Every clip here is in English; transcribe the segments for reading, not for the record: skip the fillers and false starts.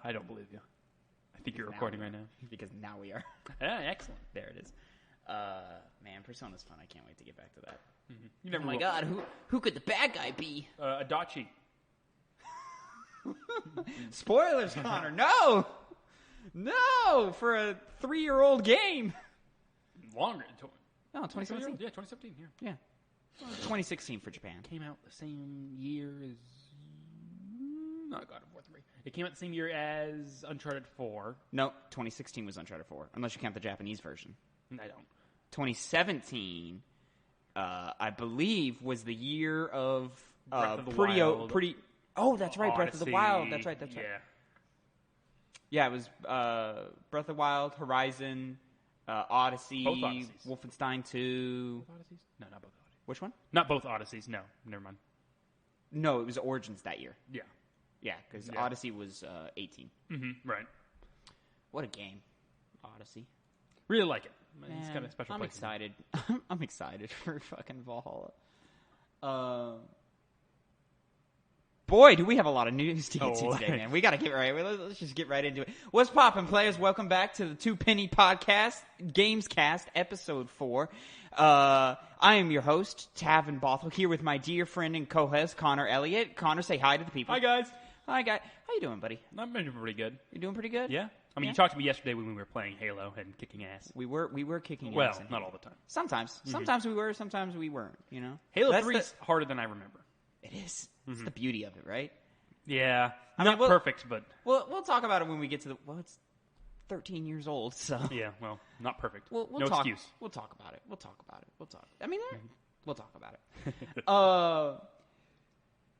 I don't believe you. I think you're recording right now. Because now we are. Yeah, excellent. There it is. Man, Persona's fun. I can't wait to get back to that. Mm-hmm. You never Oh my will. God, who could the bad guy be? Adachi. Spoilers, Connor. No, for a 3-year-old game. Longer. No, 2017. Yeah, 2017. Yeah. 2016 for Japan. Came out the same year as not God of War 3. It came out the same year as Uncharted 4. No, 2016 was Uncharted 4, unless you count the Japanese version. I don't. 2017, I believe, was the year of Breath of the Wild. Oh, that's right, Odyssey. Breath of the Wild. That's right. Yeah. Yeah, it was Breath of the Wild, Horizon, Odyssey, Both Odysseys. Wolfenstein 2. Both Odysseys? No, not both Odysseys. Which one? Not both Odysseys. No, never mind. No, it was Origins that year. Yeah. Yeah, because Yeah. Odyssey was 18. Mm-hmm. Right. What a game, Odyssey. Really like it. Man, It's got a special I'm place. excited. I'm excited for fucking Valhalla. Boy, do we have a lot of news to get to today, man. We got to get right. Let's just get right into it. What's poppin', players? Welcome back to the Two Penny Podcast, Gamescast, Episode 4. I am your host, Tavin Bothell, here with my dear friend and co-host, Connor Elliott. Connor, say hi to the people. Hi, guys. Hi, guy. How you doing, buddy? I'm doing pretty good. You doing pretty good? Yeah. I mean, Yeah. you talked to me yesterday when we were playing Halo and kicking ass. We were kicking Well, ass. not all the time. Sometimes. Sometimes we were, sometimes we weren't, you know? Halo That's 3 is harder than I remember. It is. It's the beauty of it, right? Yeah. I Not mean, well- perfect, but We'll talk about it when we get to the... Well, it's 13 years old, so... yeah, well, not perfect. We'll no talk, excuse. We'll talk about it. We'll talk about it. I mean, we'll talk about it.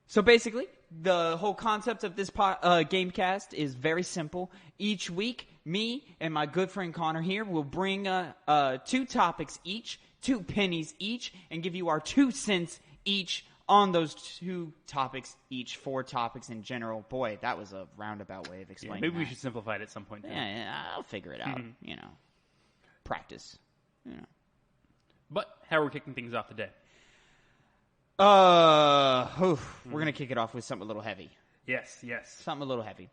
So basically, the whole concept of this Gamecast is very simple. Each week, me and my good friend Connor here will bring 2 topics each, 2 pennies each, and give you our 2 cents each on those 2 topics each, 4 topics in general. Boy, that was a roundabout way of Yeah, explaining maybe we that. should simplify it at some point. Yeah, I'll figure it out, you know. Practice, you know. But how are we kicking things off today? We're going to kick it off with something a little heavy. Yes. Something a little heavy.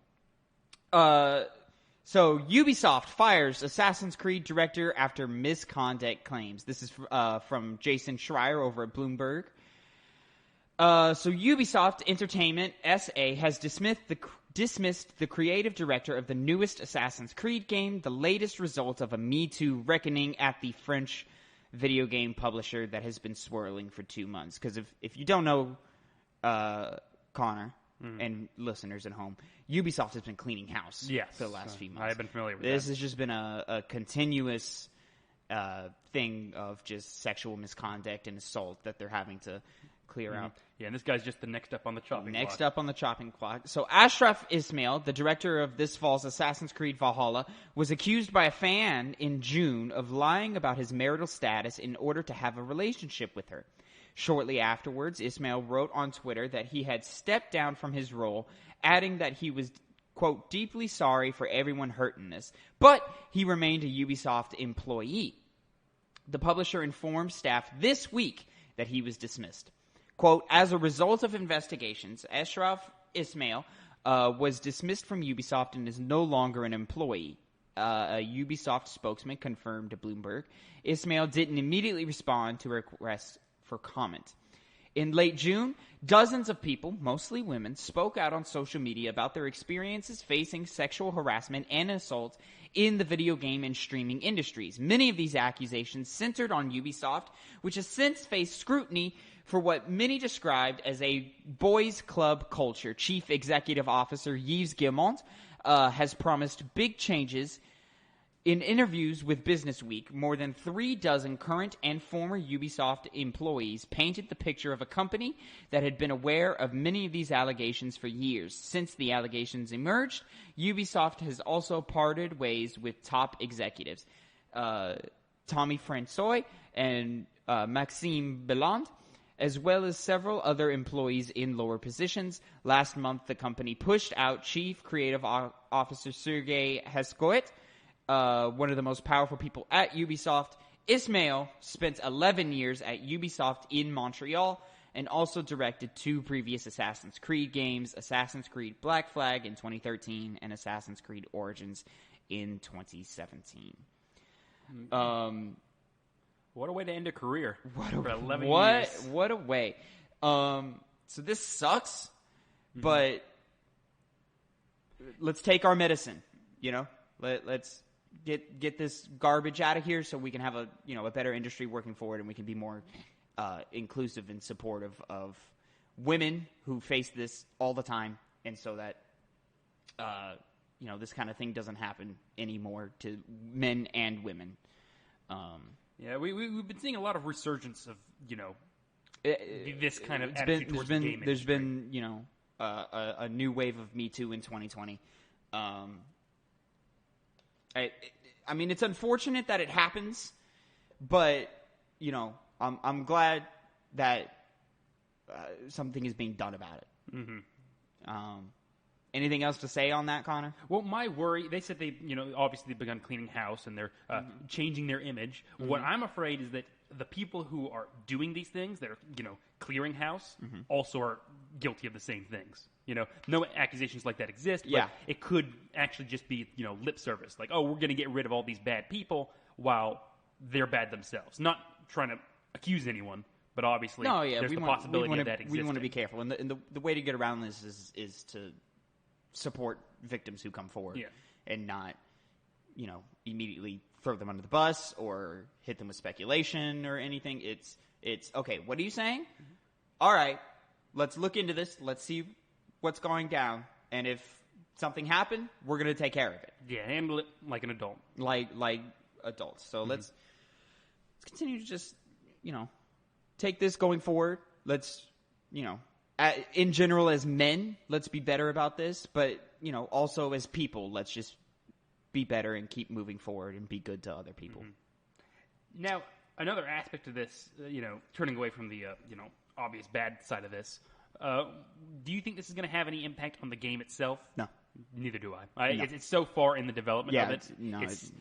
So Ubisoft fires Assassin's Creed director after misconduct claims. This is from Jason Schreier over at Bloomberg. So Ubisoft Entertainment SA has dismissed the creative director of the newest Assassin's Creed game, the latest result of a Me Too reckoning at the French video game publisher that has been swirling for 2 months. Because if you don't know, Connor and listeners at home, Ubisoft has been cleaning house for the last few months. I've been familiar with This that. has just been a continuous thing of just sexual misconduct and assault that they're having to clear out. Yeah, and this guy's just the next up on the chopping block. Next up on the chopping block. So Ashraf Ismail, the director of this fall's Assassin's Creed Valhalla, was accused by a fan in June of lying about his marital status in order to have a relationship with her. Shortly afterwards, Ismail wrote on Twitter that he had stepped down from his role, adding that he was, quote, deeply sorry for everyone hurt in this, but he remained a Ubisoft employee. The publisher informed staff this week that he was dismissed. Quote, as a result of investigations, Ashraf Ismail was dismissed from Ubisoft and is no longer an employee. A Ubisoft spokesman confirmed to Bloomberg. Ismail didn't immediately respond to requests for comment. In late June, dozens of people, mostly women, spoke out on social media about their experiences facing sexual harassment and assault in the video game and streaming industries. Many of these accusations centered on Ubisoft, which has since faced scrutiny for what many described as a boys' club culture. Chief Executive Officer Yves Guillemot has promised big changes. In interviews with Businessweek, more than 36 current and former Ubisoft employees painted the picture of a company that had been aware of many of these allegations for years. Since the allegations emerged, Ubisoft has also parted ways with top executives. Tommy Francois and Maxime Belland, as well as several other employees in lower positions. Last month, the company pushed out Chief Creative Officer Sergei Heskoet, one of the most powerful people at Ubisoft. Ismail spent 11 years at Ubisoft in Montreal and also directed 2 previous Assassin's Creed games, Assassin's Creed Black Flag in 2013 and Assassin's Creed Origins in 2017. What a way to end a career. For 11 years. years. What a way. So this sucks, but let's take our medicine, you know? Let's get this garbage out of here so we can have a better industry working forward, and we can be more inclusive and supportive of women who face this all the time, and so that this kind of thing doesn't happen anymore to men and women. Yeah, we've been seeing a lot of resurgence of this kind of attitude towards the game There's industry. been a new wave of Me Too in 2020. I mean, it's unfortunate that it happens, but I'm glad that something is being done about it. Mm-hmm. Anything else to say on that, Connor? Well, my worry, they said they, obviously they've begun cleaning house and they're changing their image. Mm-hmm. What I'm afraid is that the people who are doing these things, that are, clearing house, also are guilty of the same things. No accusations like that exist, but it could actually just be, lip service. Like, oh, we're going to get rid of all these bad people while they're bad themselves. Not trying to accuse anyone, but obviously there's the possibility of that existing. We want to be careful. And the way to get around this is to support victims who come forward and not, immediately throw them under the bus or hit them with speculation or anything. It's okay, what are you saying? Mm-hmm. All right, let's look into this. Let's see what's going down. And if something happened, we're going to take care of it. Yeah, handle it like an adult. Like adults. So let's continue to just, take this going forward. Let's, in general as men, let's be better about this. But, also as people, let's just be better and keep moving forward and be good to other people. Mm-hmm. Now, another aspect of this, turning away from the, obvious bad side of this, do you think this is going to have any impact on the game itself? No. Neither do I. No. It's so far in the development of it. It's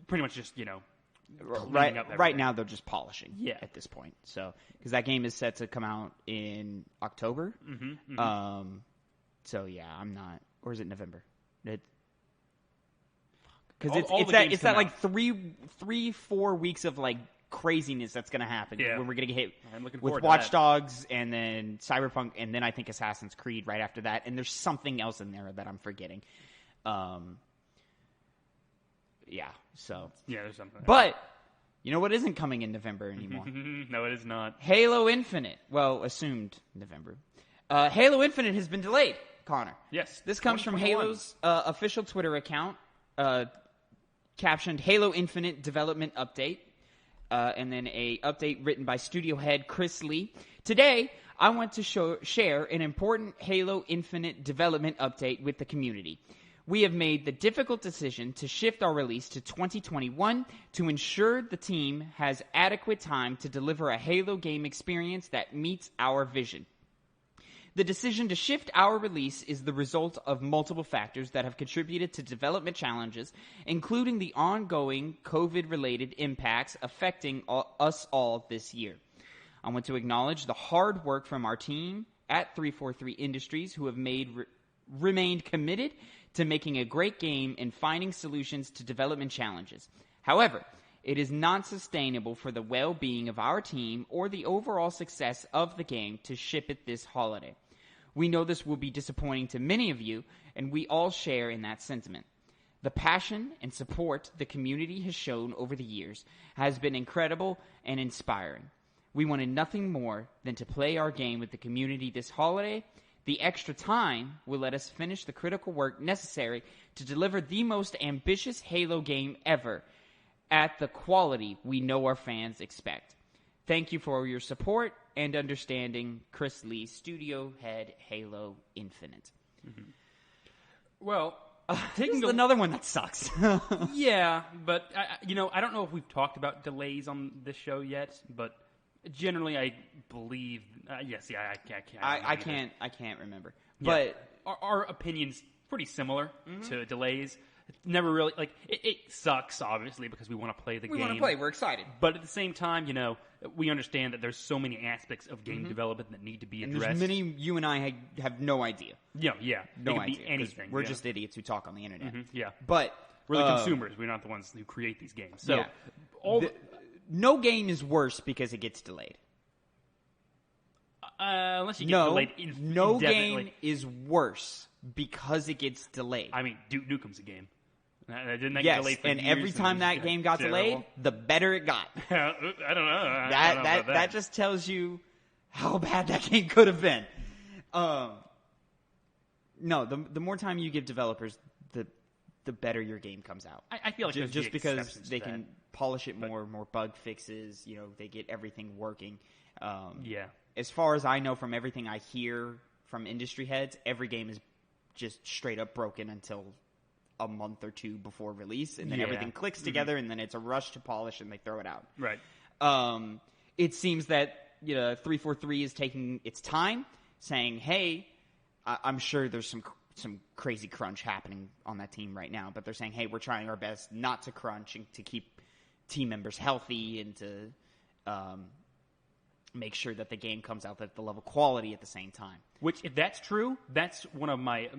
pretty much just, right now they're just polishing at this point. So, because that game is set to come out in October. Mm-hmm, mm-hmm. So yeah, I'm not, or is it November? Because it's that like 3-4 weeks of like craziness that's going to happen when we're going to get hit with Watch Dogs and then Cyberpunk and then I think Assassin's Creed right after that, and there's something else in there that I'm forgetting. There's something. But you know what isn't coming in November anymore? No, it is not. Halo Infinite. Well, assumed November. Halo Infinite has been delayed, Connor. Yes. This comes from Halo's official Twitter account, captioned Halo Infinite Development Update, and then a update written by studio head Chris Lee. Today, I want to share an important Halo Infinite development update with the community. We have made the difficult decision to shift our release to 2021 to ensure the team has adequate time to deliver a Halo game experience that meets our vision. The decision to shift our release is the result of multiple factors that have contributed to development challenges, including the ongoing COVID-related impacts affecting us all this year. I want to acknowledge the hard work from our team at 343 Industries who have remained committed to making a great game and finding solutions to development challenges. However, it is not sustainable for the well-being of our team or the overall success of the game to ship it this holiday. We know this will be disappointing to many of you, and we all share in that sentiment. The passion and support the community has shown over the years has been incredible and inspiring. We wanted nothing more than to play our game with the community this holiday. The extra time will let us finish the critical work necessary to deliver the most ambitious Halo game ever at the quality we know our fans expect. Thank you for your support and understanding, Chris Lee, studio head, Halo Infinite. Mm-hmm. Well, taking another one that sucks. Yeah, but I don't know if we've talked about delays on this show yet, but generally I believe I can't. I can't remember. Yeah. But our opinions pretty similar to delays. It's never really like it sucks, obviously, because we want to play the game. We want to play. We're excited. But at the same time, we understand that there's so many aspects of game development that need to be addressed. And there's many you and I have no idea. Yeah. No it could idea. Be anything. We're just idiots who talk on the internet. Yeah. But we're the consumers. We're not the ones who create these games. So no game is worse because it gets delayed. Unless you get delayed indefinitely. No game is worse because it gets delayed. I mean, Duke Nukem's a game. Didn't that yes, get delayed for and years every time that game got delayed, the better it got. I don't know. That just tells you how bad that game could have been. No, the more time you give developers, the better your game comes out. I feel like just because they can polish it more bug fixes. They get everything working. As far as I know from everything I hear from industry heads, every game is just straight up broken until a month or two before release, and then everything clicks together, and then it's a rush to polish, and they throw it out. Right. It seems that 343 is taking its time, saying, "Hey, I'm sure there's some crazy crunch happening on that team right now, but they're saying, hey, we're trying our best not to crunch and to keep team members healthy and to make sure that the game comes out at the level quality at the same time." Which, if that's true, that's one of my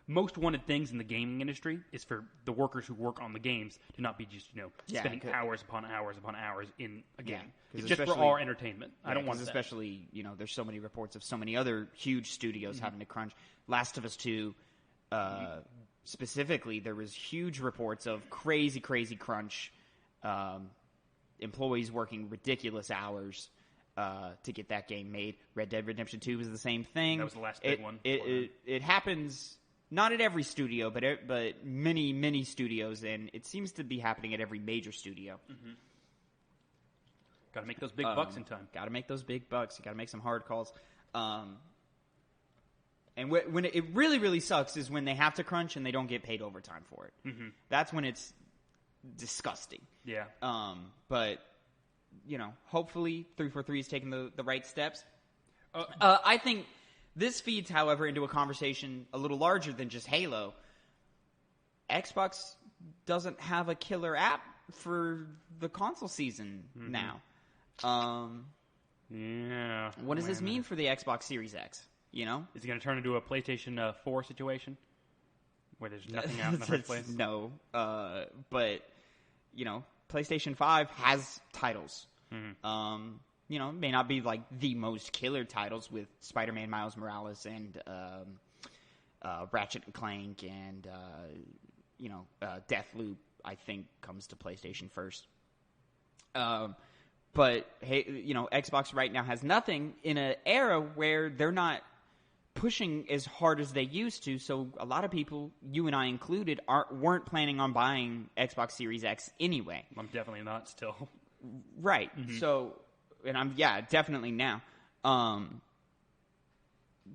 most wanted things in the gaming industry is for the workers who work on the games to not be just, spending hours upon hours upon hours in a game. It's just for our entertainment. I don't want that. Especially, there's so many reports of so many other huge studios having to crunch. Last of Us 2, specifically, there was huge reports of crazy crunch, employees working ridiculous hours to get that game made. Red Dead Redemption 2 was the same thing. That was the last big one. It happens not at every studio, but many studios, and it seems to be happening at every major studio. Got to make those big bucks in time. Got to make those big bucks. You got to make some hard calls. And when it really sucks is when they have to crunch and they don't get paid overtime for it. That's when it's disgusting. Yeah. But hopefully 343 is taking the right steps. I think this feeds, however, into a conversation a little larger than just Halo. Xbox doesn't have a killer app for the console season now. Yeah. What does this mean for the Xbox Series X? Is it going to turn into a PlayStation 4 situation where there's nothing out in the first place? No. But, PlayStation 5 has titles. May not be like the most killer titles with Spider-Man Miles Morales and Ratchet and Clank and, Deathloop, I think, comes to PlayStation first. But, hey, Xbox right now has nothing in an era where they're not pushing as hard as they used to, so a lot of people, you and I included, weren't planning on buying Xbox Series X anyway. I'm definitely not still. Right. So, and I'm, definitely now.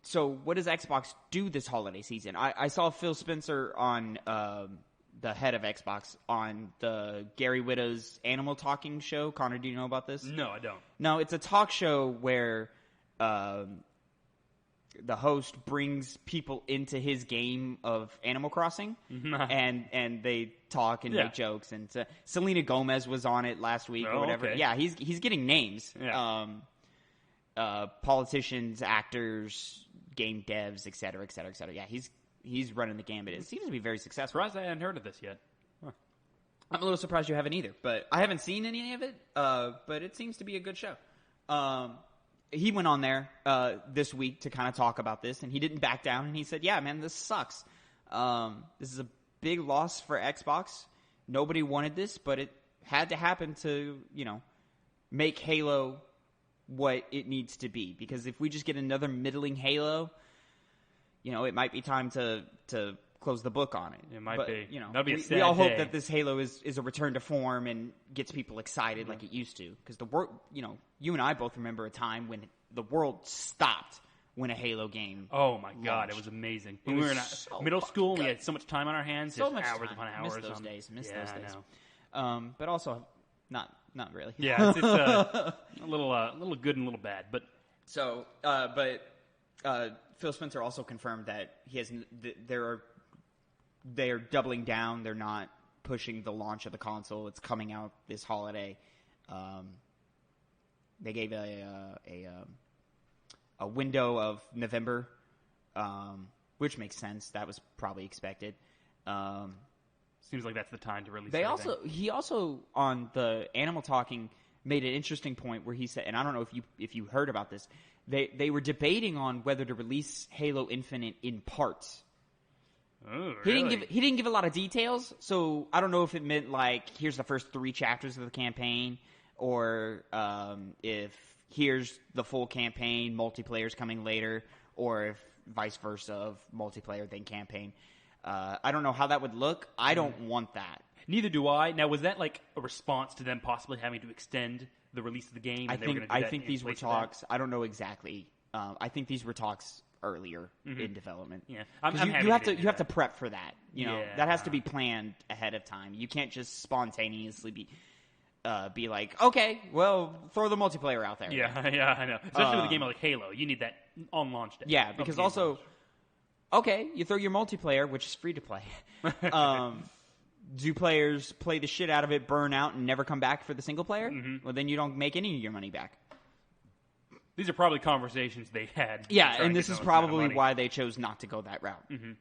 So what does Xbox do this holiday season? I saw Phil Spencer on the head of Xbox on the Gary Whitta's Animal Talking show. Connor, do you know about this? No, I don't. No, it's a talk show where the host brings people into his game of Animal Crossing, and they talk and make jokes. And Selena Gomez was on it last week or whatever. Okay. Yeah, he's getting names. Yeah. Politicians, actors, game devs, et cetera, et cetera, et cetera. Yeah, he's running the gambit. It seems to be very successful. Surprised I hadn't heard of this yet. Huh. I'm a little surprised you haven't either, but I haven't seen any of it. But it seems to be a good show. He went on there this week to kind of talk about this, and he didn't back down, and he said, yeah, man, this sucks. This is a big loss for Xbox. Nobody wanted this, but it had to happen to, make Halo what it needs to be. Because if we just get another middling Halo, it might be time to close the book on it. It might be. That'd be a sad we all hope day. that this Halo is a return to form and gets people excited like it used to. Because the world, you and I both remember a time when the world stopped when a Halo game. Oh my God, launched. it was amazing. When we were in middle school, we had so much time on our hands. So just much hours time. upon hours. Miss those days. Miss those days. I know. But also not really. Yeah, it's a little good and a little bad, but so Phil Spencer also confirmed that he has there are they're doubling down. They're not pushing the launch of the console. It's coming out this holiday. They gave a window of November, which makes sense. That was probably expected. Seems like that's the time to release. He also on the Animal Talking made an interesting point where he said, and I don't know if you heard about this, they were debating on whether to release Halo Infinite in parts. Oh, really? He didn't give a lot of details, so I don't know if it meant like here's the first 3 chapters of the campaign, or if here's the full campaign, multiplayer's coming later, or if vice versa of multiplayer then campaign. I don't know how that would look. I don't want that. Neither do I. Now, was that like a response to them possibly having to extend the release of the game? I think these were talks. I don't know exactly. I think these were talks earlier in development. Yeah, you have to prep for that. You know, that has to be planned ahead of time. You can't just spontaneously be like, okay, well, throw the multiplayer out there. Yeah, I know. Especially with a game like Halo, you need that on launch day. Yeah, because also, okay, you throw your multiplayer, which is free to play. Do players play the shit out of it, burn out, and never come back for the single player? Mm-hmm. Well, then you don't make any of your money back. These are probably conversations they had. Yeah, and this is probably why they chose not to go that route. Mm-hmm.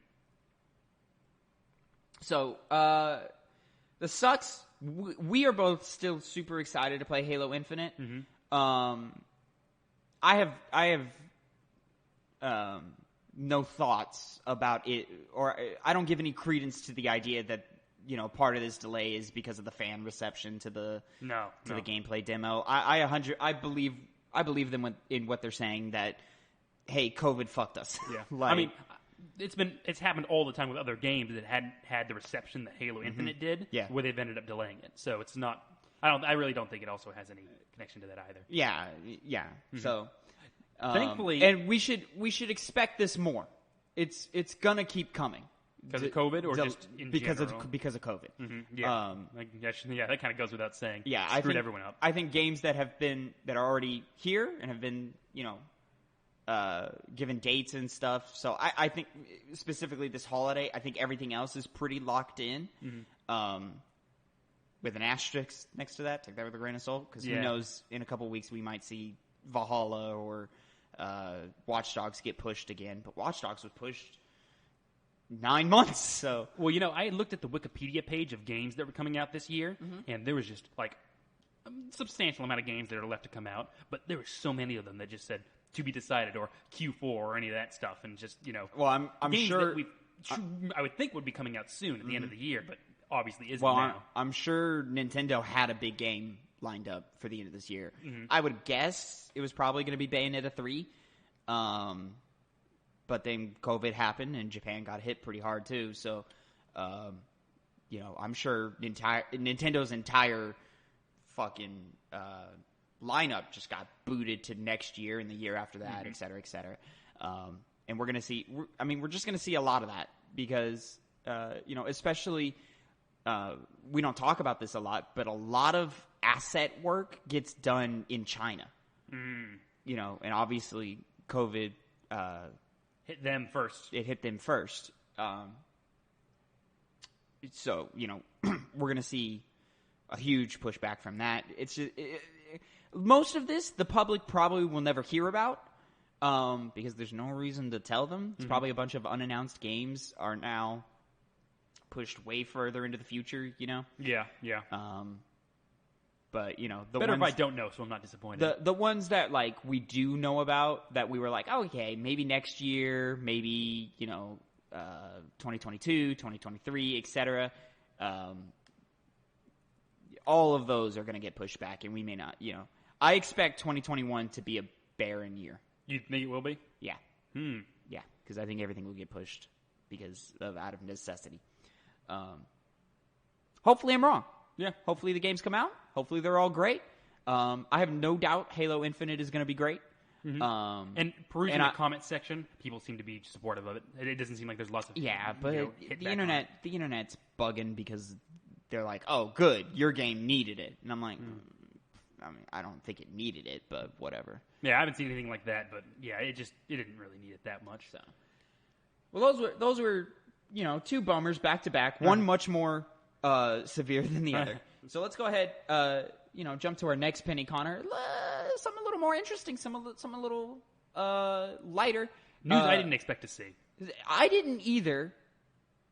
So, the sucks. We are both still super excited to play Halo Infinite. Mm-hmm. I have no thoughts about it, or I don't give any credence to the idea that, you know, part of this delay is because of the fan reception to the the gameplay demo. I believe them in what they're saying, that, hey, COVID fucked us. Yeah, I mean, it's happened all the time with other games that hadn't had the reception that Halo Infinite did, where they've ended up delaying it. So it's not. I really don't think it also has any connection to that either. Yeah. Mm-hmm. So thankfully, and we should expect this more. It's gonna keep coming. Because of COVID, or just in general? Because of COVID. Mm-hmm. Yeah, that kind of goes without saying. Yeah, screwed everyone up. I think games that are already here and have been, you know, given dates and stuff. So I think specifically this holiday, I think everything else is pretty locked in. Mm-hmm. With an asterisk next to that, take that with a grain of salt, because who knows? In a couple of weeks, we might see Valhalla or Watch Dogs get pushed again. But Watch Dogs was pushed 9 months. So, well, you know, I looked at the Wikipedia page of games that were coming out this year, and there was just like a substantial amount of games that are left to come out, but there were so many of them that just said to be decided, or Q4, or any of that stuff, and just, you know, well, I'm sure I would think would be coming out soon at the end of the year, but obviously isn't now. I'm sure Nintendo had a big game lined up for the end of this year. I would guess it was probably going to be Bayonetta 3. But then COVID happened, and Japan got hit pretty hard too. So, you know, I'm sure Nintendo's entire fucking lineup just got booted to next year and the year after that, et cetera, et cetera. And we're gonna see. We're just gonna see a lot of that because, you know, especially we don't talk about this a lot, but a lot of asset work gets done in China. You know, and obviously COVID. Hit them first. It hit them first. So, you know, we're going to see a huge pushback from that. It's just, most of this, the public probably will never hear about because there's no reason to tell them. It's probably a bunch of unannounced games are now pushed way further into the future, you know? Yeah. But, you know, better if I don't know, so I'm not disappointed. The ones that, like, we do know about, that we were like, oh, okay, maybe next year, maybe, you know, 2022, 2023, etc. All of those are going to get pushed back, and we may not, you know. I expect 2021 to be a barren year. You think it will be? Yeah. Yeah, because I think everything will get pushed out of necessity. Hopefully I'm wrong. Yeah. Hopefully the games come out. Hopefully they're all great. I have no doubt Halo Infinite is going to be great. And perusing the comment section, people seem to be supportive of it. It doesn't seem like there's lots of but the internet's bugging because they're like, "Oh, good, your game needed it," and I'm like, I mean, I don't think it needed it, but whatever. Yeah, I haven't seen anything like that, but yeah, it didn't really need it that much. So, well, those were two bummers back to back. One much more severe than the other. So let's go ahead. Jump to our next penny, Connor. Something a little more interesting. Some a little lighter. News I didn't expect to see. I didn't either.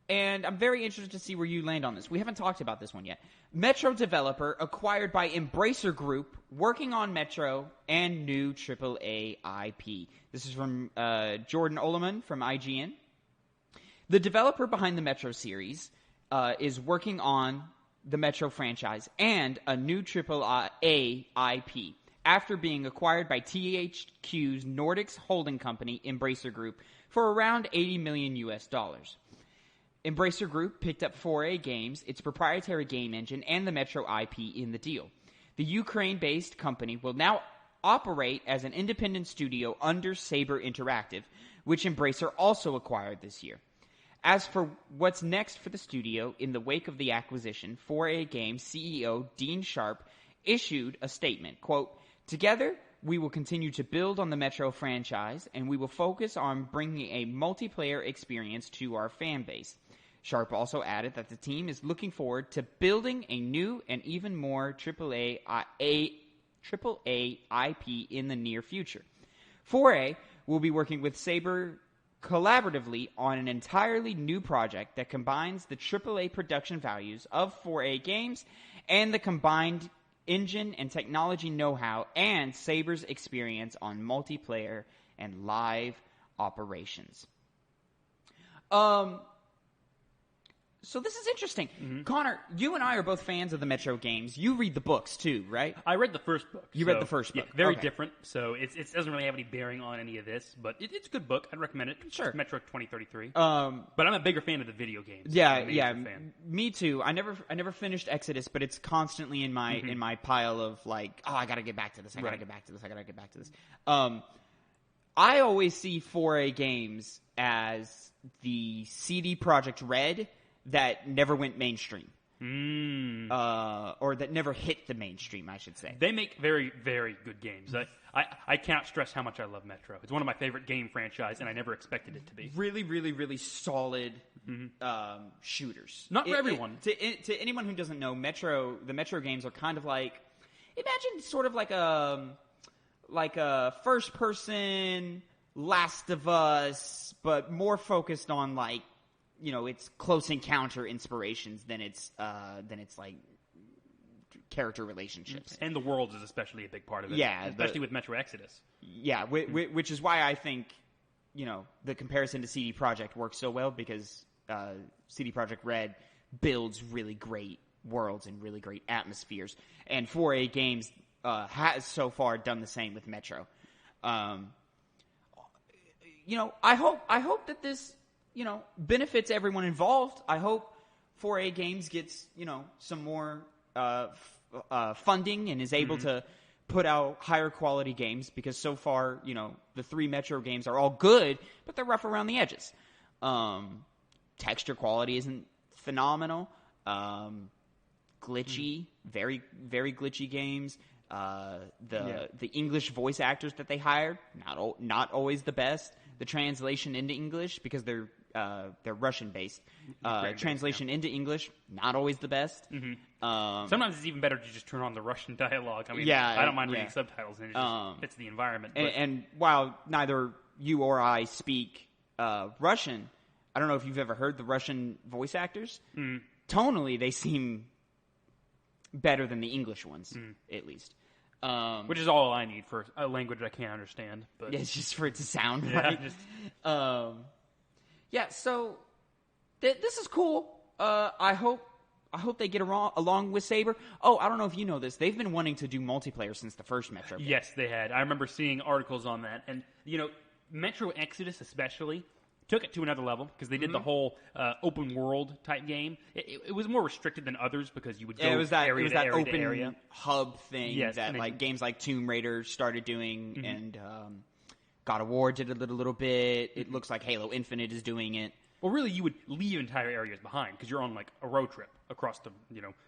And I'm very interested to see where you land on this. We haven't talked about this one yet. Metro developer acquired by Embracer Group, working on Metro and new AAA IP. This is from Jordan Oleman from IGN. The developer behind the Metro series is working on the Metro franchise and a new AAA IP after being acquired by THQ's Nordics holding company, Embracer Group, for around $80 million US. Embracer Group picked up 4A Games, its proprietary game engine, and the Metro IP in the deal. The Ukraine-based company will now operate as an independent studio under Saber Interactive, which Embracer also acquired this year. As for what's next for the studio in the wake of the acquisition, 4A Games CEO Dean Sharp issued a statement, quote, "Together, we will continue to build on the Metro franchise, and we will focus on bringing a multiplayer experience to our fan base." Sharp also added that the team is looking forward to building a new and even more AAA IP in the near future. 4A will be working with Saber collaboratively on an entirely new project that combines the AAA production values of 4A Games and the combined engine and technology know-how and Saber's experience on multiplayer and live operations. So this is interesting. Mm-hmm. Connor, you and I are both fans of the Metro games. You read the books too, right? I read the first book. You read the first book. Yeah, very different. So it doesn't really have any bearing on any of this, but it's a good book. I'd recommend it. Sure. Metro 2033. But I'm a bigger fan of the video games. Yeah. Me too. I never finished Exodus, but it's constantly in my in my pile of like, oh, I got to get back to this. I got to get back to this. I got to get back to this. I always see 4A Games as the CD Projekt Red that never went mainstream. Or that never hit the mainstream, I should say. They make very, very good games. I can't stress how much I love Metro. It's one of my favorite game franchise, and I never expected it to be. Really, really, really solid shooters. Not for everyone. To anyone who doesn't know, the Metro games are kind of like, imagine sort of like a first-person Last of Us, but more focused on like, it's close encounter inspirations than it's like character relationships. And the world is especially a big part of it. Yeah. Especially with Metro Exodus. Yeah, which is why I think, the comparison to CD Projekt works so well, because CD Projekt Red builds really great worlds and really great atmospheres. And 4A Games has so far done the same with Metro. I hope that this benefits everyone involved. I hope 4A Games gets, some more funding and is able to put out higher quality games, because so far, the 3 Metro games are all good, but they're rough around the edges. Texture quality isn't phenomenal. Glitchy, very, very glitchy games. The English voice actors that they hired, not always the best. The translation into English, because they're Russian based. Translation into English, not always the best. Sometimes it's even better to just turn on the Russian dialogue. I mean, I don't mind reading subtitles, and it just fits the environment. And while neither you or I speak Russian, I don't know if you've ever heard the Russian voice actors. Tonally, they seem better than the English ones, at least. Which is all I need for a language I can't understand. But it's just for it to sound right. So this is cool. I hope they get along with Saber. Oh, I don't know if you know this. They've been wanting to do multiplayer since the first Metro game. Yes, they had. I remember seeing articles on that. And, Metro Exodus especially took it to another level, because they did the whole open world type game. It was more restricted than others, because you would go area to area open to area. Hub thing that games like Tomb Raider started doing, and God of War did it a little bit. It looks like Halo Infinite is doing it. Well, really, you would leave entire areas behind, because you're on like a road trip across the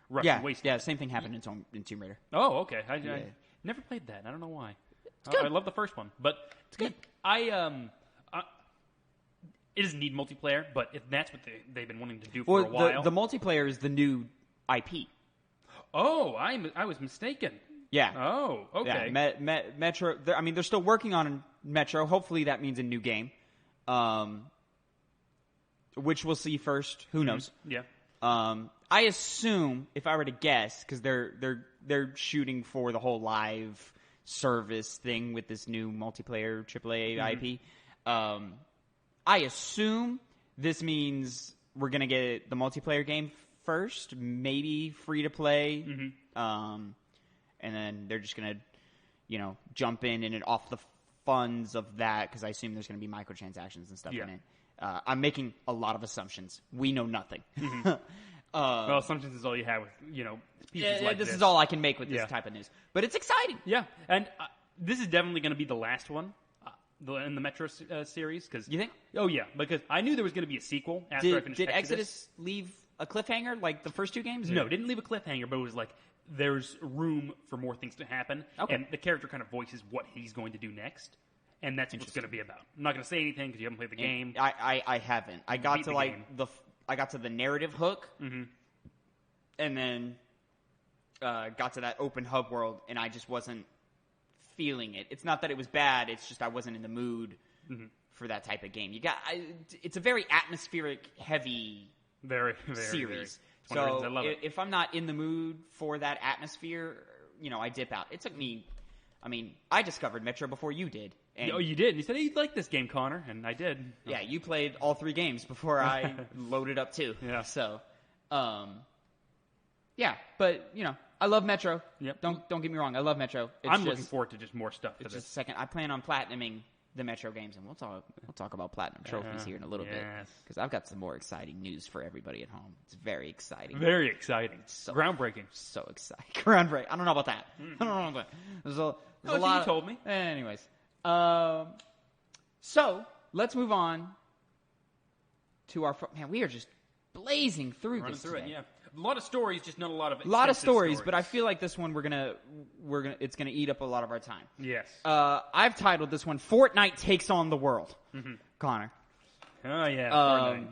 Russian wasteland. Yeah, same thing happened in Tomb Raider. Oh, okay. I never played that. I don't know why. It's good. I love the first one, but it's good. it doesn't need multiplayer, but if that's what they've been wanting to do for a while. The multiplayer is the new IP. Oh, I was mistaken. Yeah. Oh, okay. Yeah, Metro. They're still working on Metro. Hopefully, that means a new game, which we'll see first. Who knows? Yeah. I assume, if I were to guess, because they're shooting for the whole live service thing with this new multiplayer AAA IP. I assume this means we're gonna get the multiplayer game first, maybe free to play, and then they're just gonna, jump in and off the funds of that, because I assume there's gonna be microtransactions and stuff in it. I'm making a lot of assumptions. We know nothing. Well, assumptions is all you have with, pieces like this. This is all I can make with this type of news. But it's exciting. Yeah, and this is definitely going to be the last one in the Metro series. Cause, you think? Oh, yeah, because I knew there was going to be a sequel after I finished Did Exodus leave a cliffhanger like the first two games? Or? No, it didn't leave a cliffhanger, but it was like there's room for more things to happen. Okay. And the character kind of voices what he's going to do next. And that's what it's going to be about. I'm not going to say anything because you haven't played the game. I haven't. I got to I got to the narrative hook, and then got to that open hub world, and I just wasn't feeling it. It's not that it was bad; it's just I wasn't in the mood for that type of game. It's a very atmospheric, heavy, very series. Very. So I love it. If I'm not in the mood for that atmosphere, I dip out. It took me. I discovered Metro before you did. And you did. You said, hey, you'd like this game, Connor, and I did. Yeah, you played all 3 games before I loaded up too. Yeah. So, yeah, but I love Metro. Yep. Don't get me wrong, I love Metro. I'm looking forward to just more stuff. It's just a second. I plan on platinuming the Metro games, and we'll talk about platinum trophies here in a little bit, because I've got some more exciting news for everybody at home. It's very exciting. Very exciting. Groundbreaking. So exciting. Groundbreaking. I don't know about that. I don't know about that. There's a lot. You told me. Anyways. So let's move on to our man. We are just blazing through this today. Yeah, a lot of stories, just not a lot of stories. But I feel like this one it's gonna eat up a lot of our time. Yes. I've titled this one "Fortnite Takes on the World." Connor. Oh yeah. Fortnite.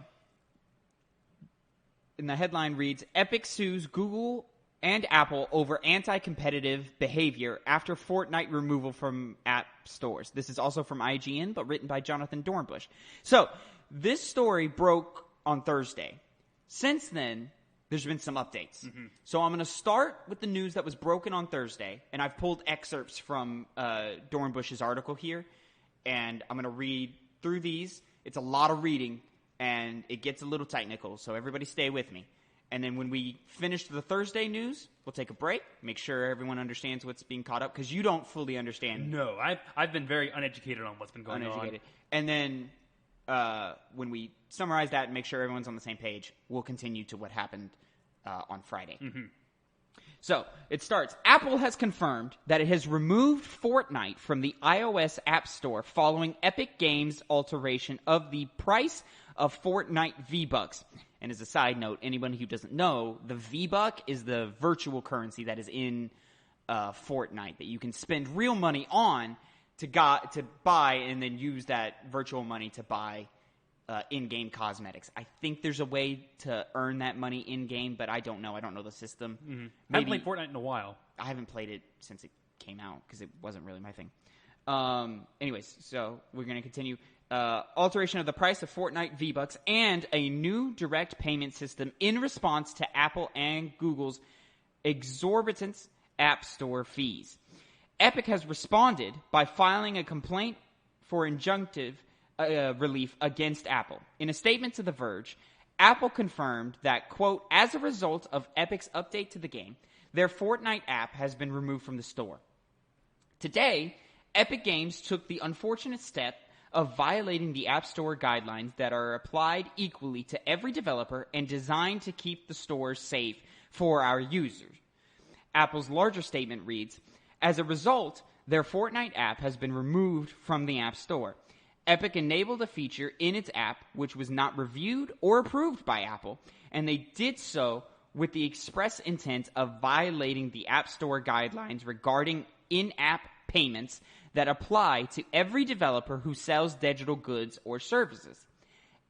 And the headline reads: Epic sues Google and Apple over anti-competitive behavior after Fortnite removal from app stores. This is also from IGN, but written by Jonathan Dornbush. So, this story broke on Thursday. Since then, there's been some updates. So I'm going to start with the news that was broken on Thursday, and I've pulled excerpts from Dornbush's article here, and I'm going to read through these. It's a lot of reading, and it gets a little technical, so everybody stay with me. And then when we finish the Thursday news, we'll take a break, make sure everyone understands what's being caught up, because you don't fully understand. No, I've been very uneducated on what's been going on. And then when we summarize that and make sure everyone's on the same page, we'll continue to what happened on Friday. So it starts. Apple has confirmed that it has removed Fortnite from the iOS App Store following Epic Games' alteration of the price of Fortnite V-Bucks. And as a side note, anyone who doesn't know, the V-Buck is the virtual currency that is in Fortnite that you can spend real money on to buy and then use that virtual money to buy in-game cosmetics. I think there's a way to earn that money in-game, but I don't know. I don't know the system. I haven't played Fortnite in a while. I haven't played it since it came out because it wasn't really my thing. Anyways, so we're going to continue. Alteration of the price of Fortnite V-Bucks and a new direct payment system in response to Apple and Google's exorbitant App Store fees. Epic has responded by filing a complaint for injunctive relief against Apple. In a statement to The Verge, Apple confirmed that, quote, as a result of Epic's update to the game, their Fortnite app has been removed from the store. Today, Epic Games took the unfortunate step of violating the App Store guidelines that are applied equally to every developer and designed to keep the store safe for our users. Apple's larger statement reads, as a result, their Fortnite app has been removed from the App Store. Epic enabled a feature in its app which was not reviewed or approved by Apple, and they did so with the express intent of violating the App Store guidelines regarding in-app payments that apply to every developer who sells digital goods or services.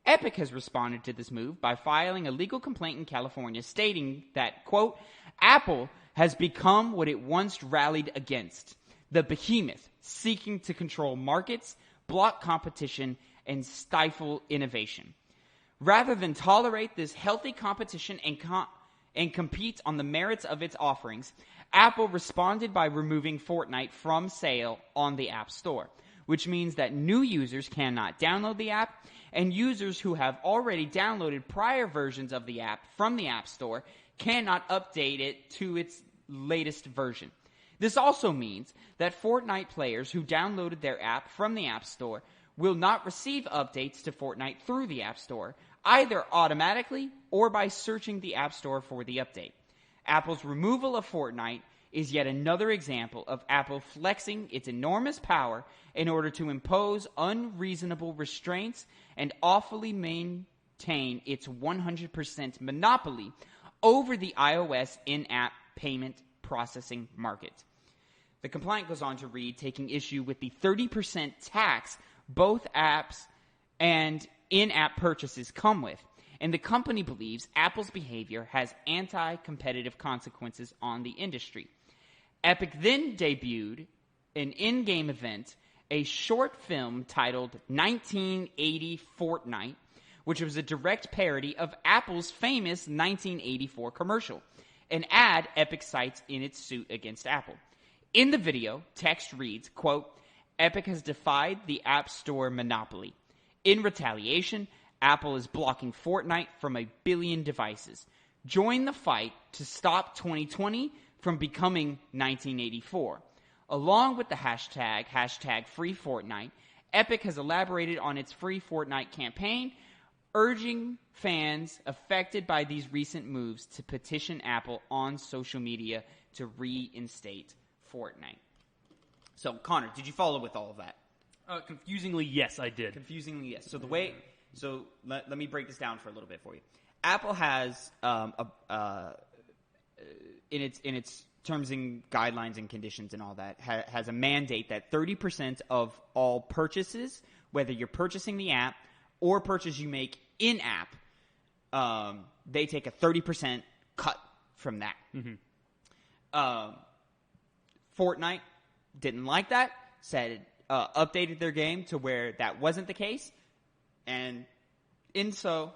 Epic has responded to this move by filing a legal complaint in California stating that, quote, Apple has become what it once rallied against, the behemoth seeking to control markets, block competition, and stifle innovation. Rather than tolerate this healthy competition and compete on the merits of its offerings, Apple responded by removing Fortnite from sale on the App Store, which means that new users cannot download the app, and users who have already downloaded prior versions of the app from the App Store cannot update it to its latest version. This also means that Fortnite players who downloaded their app from the App Store will not receive updates to Fortnite through the App Store, either automatically or by searching the App Store for the update. Apple's removal of Fortnite is yet another example of Apple flexing its enormous power in order to impose unreasonable restraints and awfully maintain its 100% monopoly over the iOS in-app payment processing market. The complaint goes on to read, taking issue with the 30% tax both apps and in-app purchases come with, and the company believes Apple's behavior has anti-competitive consequences on the industry. Epic then debuted an in-game event, a short film titled 1980 Fortnite, which was a direct parody of Apple's famous 1984 commercial, an ad Epic cites in its suit against Apple. In the video, text reads, quote, Epic has defied the App Store monopoly. In retaliation, Apple is blocking Fortnite from 1 billion devices. Join the fight to stop 2020 from becoming 1984. Along with the hashtag #FreeFortnite, Epic has elaborated on its Free Fortnite campaign, urging fans affected by these recent moves to petition Apple on social media to reinstate Fortnite. So, Connor, did you follow with all of that? Confusingly, yes, I did. Confusingly, yes. So let me break this down for a little bit for you. Apple has in its terms and guidelines and conditions and all that has a mandate that 30% of all purchases, whether you're purchasing the app or purchase you make in app, they take a 30% cut from that. Mm-hmm. Fortnite didn't like that, said updated their game to where that wasn't the case, and so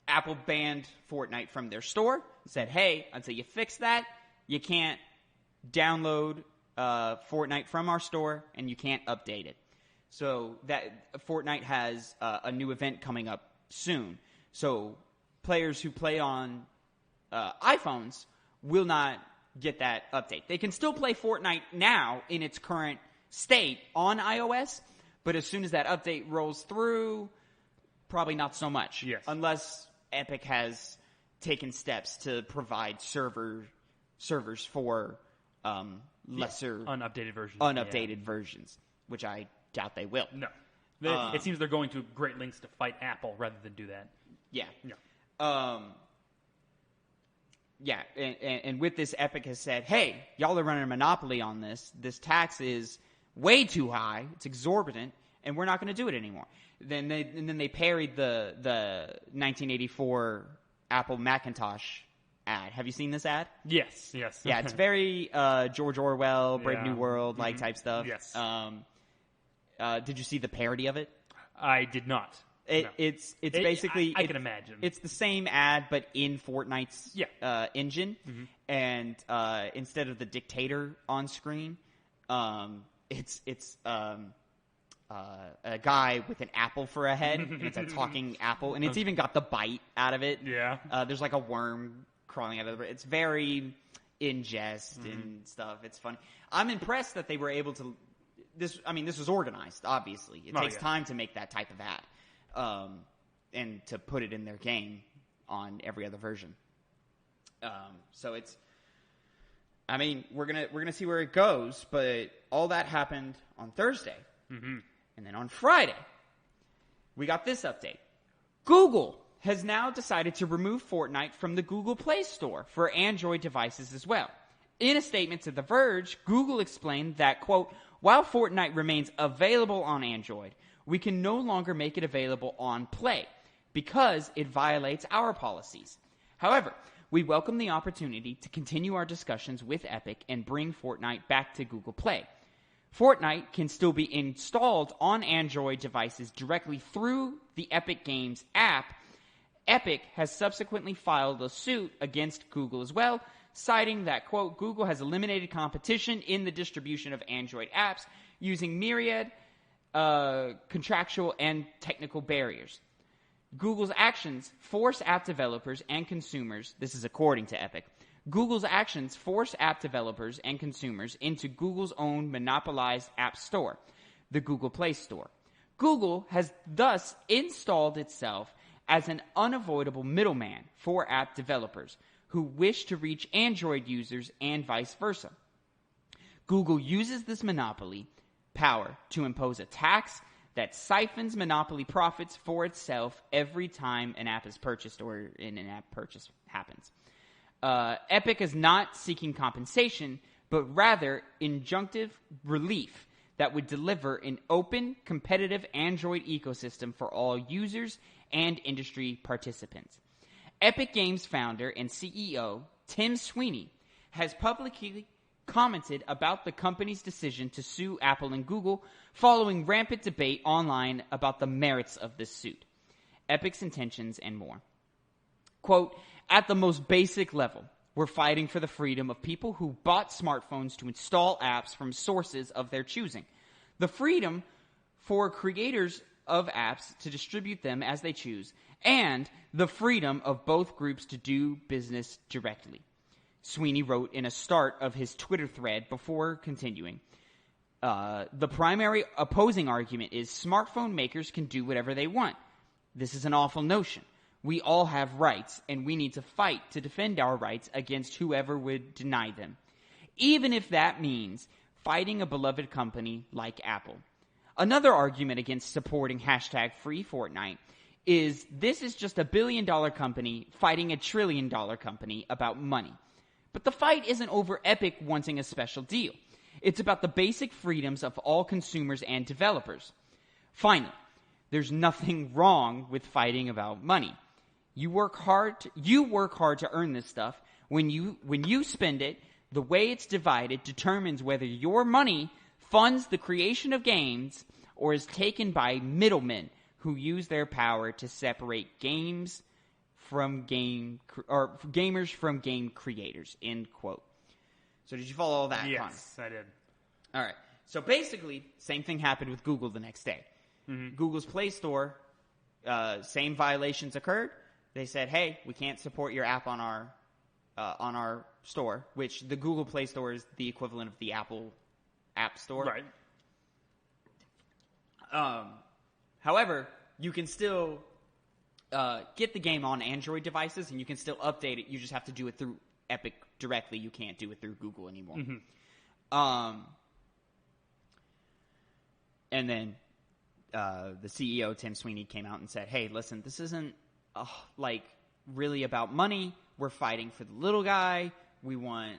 Apple banned Fortnite from their store, said, hey, until you fix that, you can't download Fortnite from our store, and you can't update it. So that Fortnite has a new event coming up soon. So players who play on iPhones will not get that update. They can still play Fortnite now in its current state on iOS, but as soon as that update rolls through, probably not so much. Yes. Unless Epic has taken steps to provide servers for lesser unupdated versions, which I doubt they will. No. It seems they're going to great lengths to fight Apple rather than do that. Yeah. No. Yeah, and with this, Epic has said, hey, y'all are running a monopoly on this. This tax is way too high. It's exorbitant, and we're not going to do it anymore. Then they parried the 1984 Apple Macintosh ad. Have you seen this ad? Yes. Yeah, it's very George Orwell, Brave New World, like type stuff. Yes. Did you see the parody of it? I did not. It's basically... I can imagine. It's the same ad, but in Fortnite's engine. Mm-hmm. And instead of the dictator on screen, it's a guy with an apple for a head, and it's a talking apple, and it's even got the bite out of it. Yeah. There's like a worm crawling out of it. It's very in jest and stuff. It's funny. I'm impressed that they were able to... This was organized, obviously. It takes time to make that type of ad. And to put it in their game on every other version. So it's... we're gonna see where it goes, but all that happened on Thursday. Mm-hmm. And then on Friday, we got this update. Google has now decided to remove Fortnite from the Google Play Store for Android devices as well. In a statement to The Verge, Google explained that, quote, while Fortnite remains available on Android, we can no longer make it available on Play. because it violates our policies. However, we welcome the opportunity to continue our discussions with Epic and bring Fortnite back to Google Play. Fortnite can still be installed on Android devices directly through the Epic Games app. Epic has subsequently filed a suit against Google as well, citing that, quote, Google has eliminated competition in the distribution of Android apps using myriad contractual and technical barriers. Google's actions force app developers and consumers, this is according to Epic, Google's actions force app developers and consumers into Google's own monopolized app store, the Google Play Store. Google has thus installed itself as an unavoidable middleman for app developers who wish to reach Android users and vice versa. Google uses this monopoly power to impose a tax that siphons monopoly profits for itself every time an app is purchased or an in-app purchase happens. Epic is not seeking compensation, but rather injunctive relief that would deliver an open, competitive Android ecosystem for all users and industry participants. Epic Games founder and CEO Tim Sweeney has publicly commented about the company's decision to sue Apple and Google following rampant debate online about the merits of this suit, Epic's intentions, and more. Quote, at the most basic level, we're fighting for the freedom of people who bought smartphones to install apps from sources of their choosing. The freedom for creators of apps to distribute them as they choose, and the freedom of both groups to do business directly. Sweeney wrote in a start of his Twitter thread before continuing. The primary opposing argument is smartphone makers can do whatever they want. This is an awful notion. We all have rights, and we need to fight to defend our rights against whoever would deny them, even if that means fighting a beloved company like Apple. Another argument against supporting hashtag free Fortnite is this is just $1 billion company fighting a $1 trillion company about money. But the fight isn't over Epic wanting a special deal. It's about the basic freedoms of all consumers and developers. Finally, there's nothing wrong with fighting about money. You work hard to earn this stuff. When you spend it, the way it's divided determines whether your money funds the creation of games or is taken by middlemen who use their power to separate gamers from game creators, end quote. So did you follow all that? Yes, I did. All right. So basically, same thing happened with Google the next day. Mm-hmm. Google's Play Store, same violations occurred. They said, hey, we can't support your app on our store, which the Google Play Store is the equivalent of the Apple App Store. Right. However, you can still get the game on Android devices, and you can still update it. You just have to do it through Epic directly. You can't do it through Google anymore. Mm-hmm. And then the CEO, Tim Sweeney, came out and said, hey, listen, this isn't really about money. We're fighting for the little guy. We want...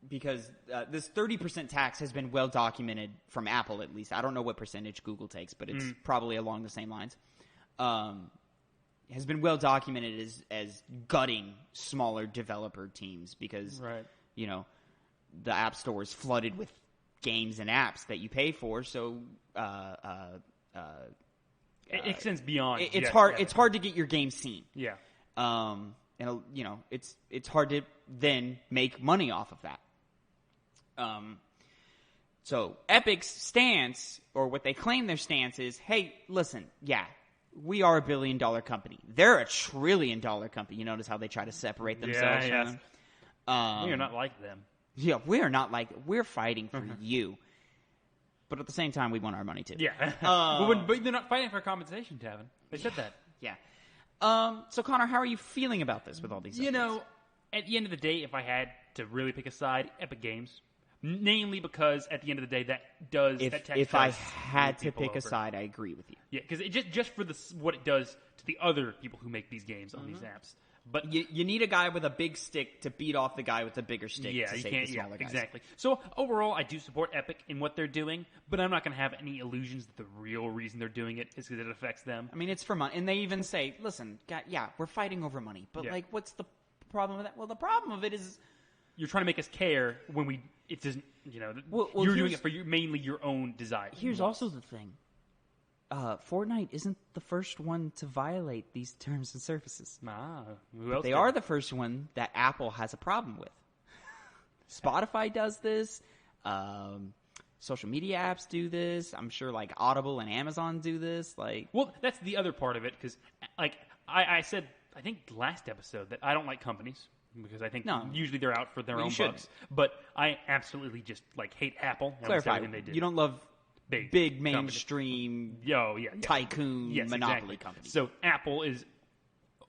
Because this 30% tax has been well documented from Apple, at least. I don't know what percentage Google takes, but it's probably along the same lines. Has been well documented as gutting smaller developer teams because, the App Store is flooded with games and apps that you pay for. So it extends beyond. It's hard. It's hard to get your game seen. Yeah. And it's hard to then make money off of that. So Epic's stance, or what they claim their stance is, hey, listen, we are $1 billion company. They're $1 trillion company. You notice how they try to separate themselves from them? We are not like them. Yeah, we're fighting for you. But at the same time, we want our money too. Yeah. But they're not fighting for compensation, Tavin. They said that. Yeah. So Connor, how are you feeling about this with all these updates? At the end of the day, if I had to really pick a side, Epic Games. Namely because at the end of the day, if I had to pick a side, I agree with you. Yeah, because just for what it does to the other people who make these games on these apps. But you need a guy with a big stick to beat off the guy with the bigger stick. yeah, to you save can't. the Yeah, smaller guys. exactly. So overall, I do support Epic in what they're doing, but I'm not going to have any illusions that the real reason they're doing it is because it affects them. I mean, it's for money, and they even say, "Listen, yeah, we're fighting over money, but like, what's the problem with that?" Well, the problem of it is you're trying to make us care when it doesn't. You know, well, you're doing it for mainly your own desire. Here's also the thing. Fortnite isn't the first one to violate these terms and services. Who else They are the first one that Apple has a problem with. Spotify does this. Social media apps do this. I'm sure like Audible and Amazon do this. Like, well, that's the other part of it because, like I said, I think last episode that I don't like companies because I think usually they're out for their own bucks. But I absolutely just like hate Apple. Clarify, they do. You don't love big mainstream tycoon monopoly exactly. companies. So Apple is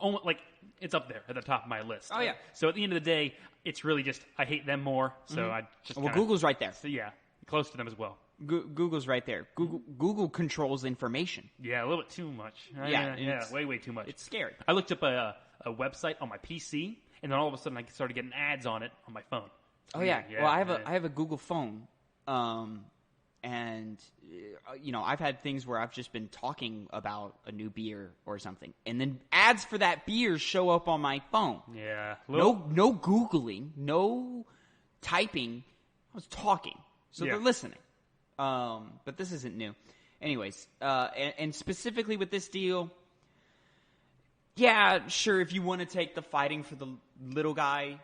almost like it's up there at the top of my list. Oh yeah. So at the end of the day, it's really just I hate them more. So I just Google's right there. So yeah, close to them as well. Google's right there. Google controls information. Yeah, a little bit too much. Way too much. It's scary. I looked up a website on my PC, and then all of a sudden I started getting ads on it on my phone. Oh yeah. Well, I have a Google phone. And, I've had things where I've just been talking about a new beer or something, and then ads for that beer show up on my phone. Yeah. No Googling, no typing. I was talking. So they're listening. But this isn't new. Anyways, and specifically with this deal, yeah, sure, if you want to take the fighting for the little guy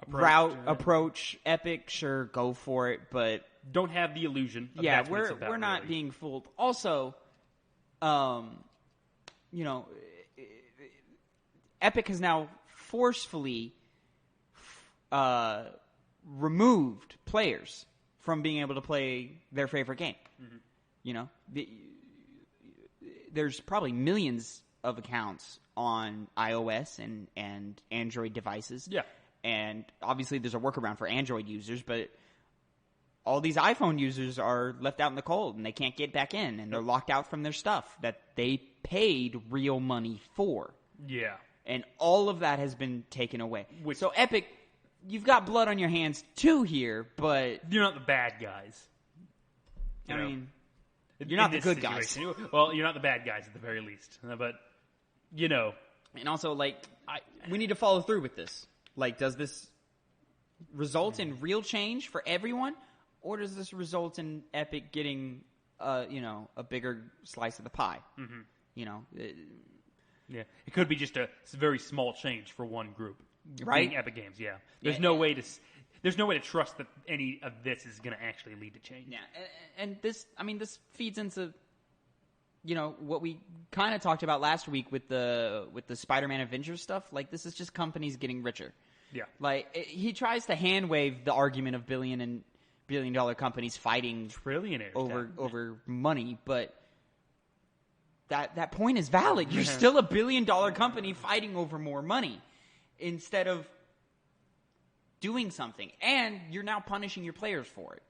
approach, Epic, sure, go for it, but don't have the illusion of yeah, that's what it's about, we're not really. being fooled. Also, Epic has now forcefully removed players from being able to play their favorite game. Mm-hmm. There's probably millions of accounts on iOS and Android devices. Yeah. And obviously there's a workaround for Android users, but all these iPhone users are left out in the cold, and they can't get back in, and they're locked out from their stuff that they paid real money for. Yeah. And all of that has been taken away. So Epic, you've got blood on your hands too here, but you're not the bad guys. I mean, you're not the good guys. Well, you're not the bad guys at the very least. But, And also, we need to follow through with this. Like, does this result in real change for everyone? Or does this result in Epic getting, a bigger slice of the pie? Mm-hmm. Yeah, it could be just a very small change for one group, right? Epic Games, yeah. There's no way to trust that any of this is going to actually lead to change. Yeah, and this feeds into, what we kind of talked about last week with the Spider-Man Avengers stuff. Like, this is just companies getting richer. Yeah, like he tries to hand wave the argument of billion-dollar companies fighting trillionaires over money, but that point is valid. You're still a billion-dollar company fighting over more money instead of doing something, and you're now punishing your players for it.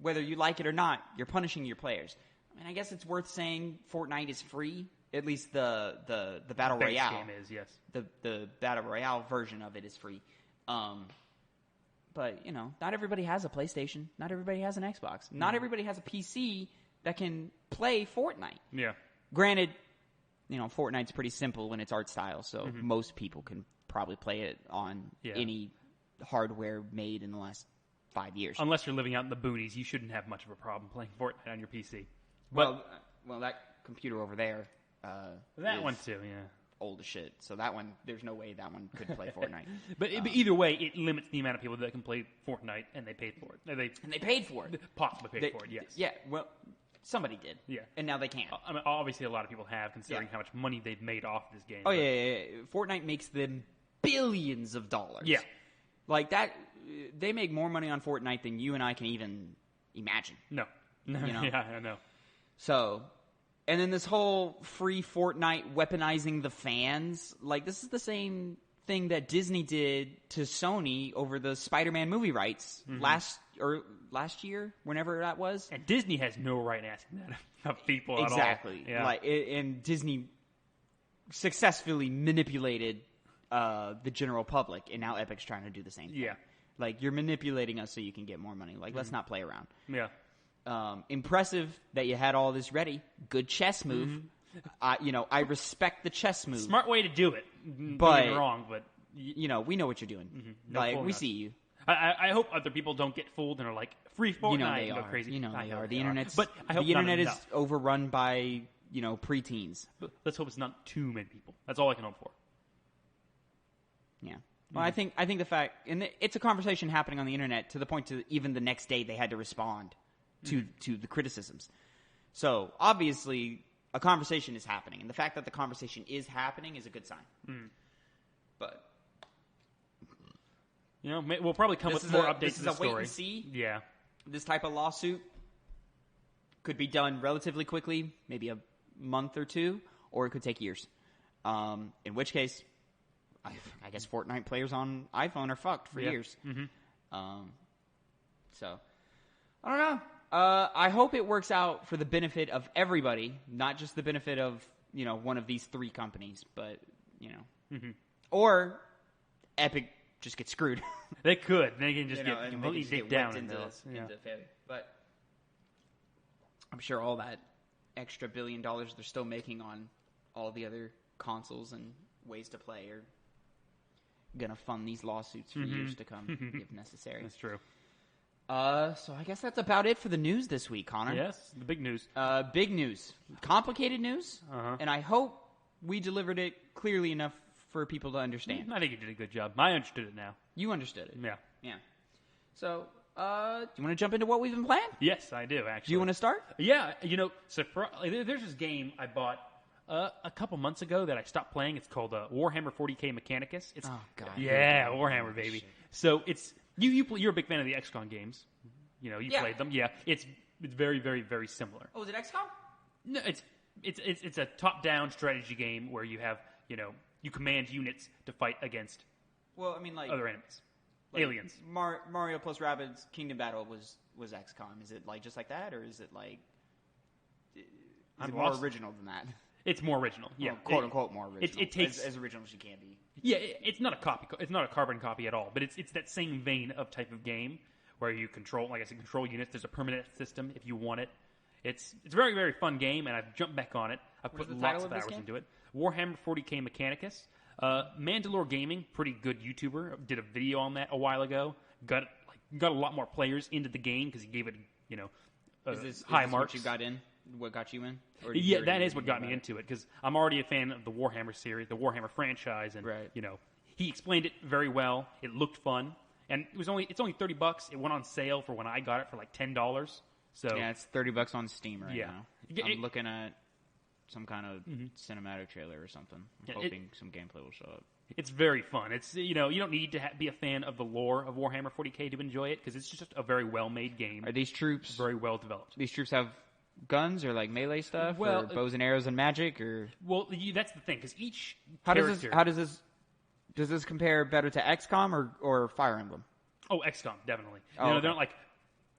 Whether you like it or not, you're punishing your players. I mean, I guess it's worth saying Fortnite is free. At least the Battle Royale game is, yes. The Battle Royale version of it is free. But, not everybody has a PlayStation. Not everybody has an Xbox. Not everybody has a PC that can play Fortnite. Yeah. Granted, Fortnite's pretty simple in its art style, so most people can probably play it on any hardware made in the last 5 years. Unless you're living out in the boonies, you shouldn't have much of a problem playing Fortnite on your PC. Well, that computer over there... that one too, yeah. Old as shit. So that one, there's no way that one could play Fortnite. But either way, it limits the amount of people that can play Fortnite, and they paid for it. And they paid for it. Possibly paid for it, yes. Yeah, well, somebody did. Yeah. And now they can't. I mean, obviously, a lot of people have, considering how much money they've made off this game. Oh, yeah. Fortnite makes them billions of dollars. Yeah. Like that, they make more money on Fortnite than you and I can even imagine. No. Yeah, I know. So... And then this whole free Fortnite weaponizing the fans, like this is the same thing that Disney did to Sony over the Spider-Man movie rights last year, whenever that was. And Disney has no right in asking that of people at all. Exactly. Yeah. And Disney successfully manipulated the general public, and now Epic's trying to do the same thing. Yeah. Like, you're manipulating us so you can get more money. Like, let's not play around. Yeah. Impressive that you had all this ready. Good chess move. I respect the chess move. Smart way to do it. Don't But- get me wrong, but We know what you're doing. No Like, fooling we us. see you. I hope other people don't get fooled and are like, free Fortnite, You know they and go are. crazy. You know I they are. they The internet's But I hope the not internet is enough. overrun by preteens. But let's hope it's not too many people. That's all I can hope for. Yeah. Well, I think the fact, and it's a conversation happening on the internet to the point to even the next day they had to respond to the criticisms. So obviously, a conversation is happening, and the fact that the conversation is happening is a good sign. But We'll probably come with more updates This to is the a story. wait and see. Yeah. This type of lawsuit could be done relatively quickly, maybe a month or two, or it could take years. In which case, I guess Fortnite players on iPhone are fucked for years. So, I don't know. I hope it works out for the benefit of everybody, not just the benefit of one of these three companies, but or Epic just gets screwed. They could. They can just get and they completely just get digged down whipped into this. Yeah. into failure. But I'm sure all that extra $1 billion they're still making on all the other consoles and ways to play are gonna fund these lawsuits for years to come, if necessary. That's true. So I guess that's about it for the news this week, Connor. Yes, the big news. Big news, complicated news, Uh-huh. and I hope we delivered it clearly enough for people to understand. I think you did a good job. I understood it now. You understood it. Yeah. Yeah. So, do you want to jump into what we've been playing? Yes, I do, actually. Do you want to start? Yeah, there's this game I bought a couple months ago that I stopped playing. It's called Warhammer 40K Mechanicus. It's, Oh, God. Yeah, Warhammer, baby. Shit. So it's you're a big fan of the XCOM games. You Yeah. played them. Yeah, it's very, very, very similar. Oh, is it XCOM? No, it's a top-down strategy game where you have you command units to fight against Well, I mean, like other enemies, like aliens. Mario plus Rabbids Kingdom Battle was XCOM. Is it like just like that, or is it like I'm more lost. original than that? It's more original. Yeah, Well, quote unquote more original. It takes as original as you can be. Yeah, it's not a copy. It's not a carbon copy at all. But it's that same vein of type of game where you control, like I said, control units. There's a permanent system if you want it. It's a very, very fun game, and I've jumped back on it. I've What's put the lots title of of this hours game? into it. Warhammer 40K Mechanicus. Mandalore Gaming, pretty good YouTuber, did a video on that a while ago. Got a lot more players into the game because he gave it high marks. What you got in? What got you in? Or did you Yeah, already that is know what got me about into it because I'm already a fan of the Warhammer series, the Warhammer franchise, and Right. he explained it very well. It looked fun, and it's only $30. It went on sale for when I got it for like $10. So Yeah, it's $30 on Steam right Yeah. now. Yeah, I'm looking at some kind of cinematic trailer or something. I'm Yeah, hoping some gameplay will show up. it's very fun. It's you don't need to be a fan of the lore of Warhammer 40K to enjoy it because it's just a very well made game, Are these troops? very well developed. These troops have guns or like melee stuff, Well, or bows and arrows and magic, or Well, that's the thing because each how character. does this compare better to XCOM or Fire Emblem? Oh, XCOM, definitely. Oh, okay.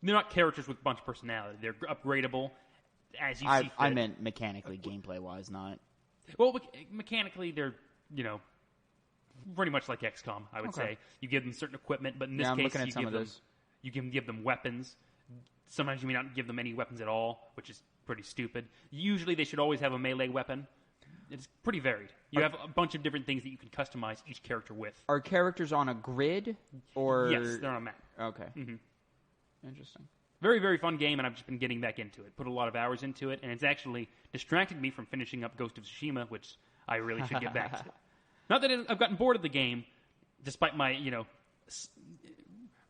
They're not characters with a bunch of personality. They're upgradable as you see fit. I meant mechanically, gameplay wise, not. Well, mechanically, they're pretty much like XCOM. I would say you give them certain equipment, but in this Yeah, I'm case, looking at you some give of them those. you can give them weapons. Sometimes you may not give them any weapons at all, which is pretty stupid. Usually, they should always have a melee weapon. It's pretty varied. You have a bunch of different things that you can customize each character with. Are characters on a grid or? Yes, they're on a map. Okay. Interesting. Very, very fun game, and I've just been getting back into it. Put a lot of hours into it, and it's actually distracted me from finishing up Ghost of Tsushima, which I really should get back to. Not that I've gotten bored of the game, despite my,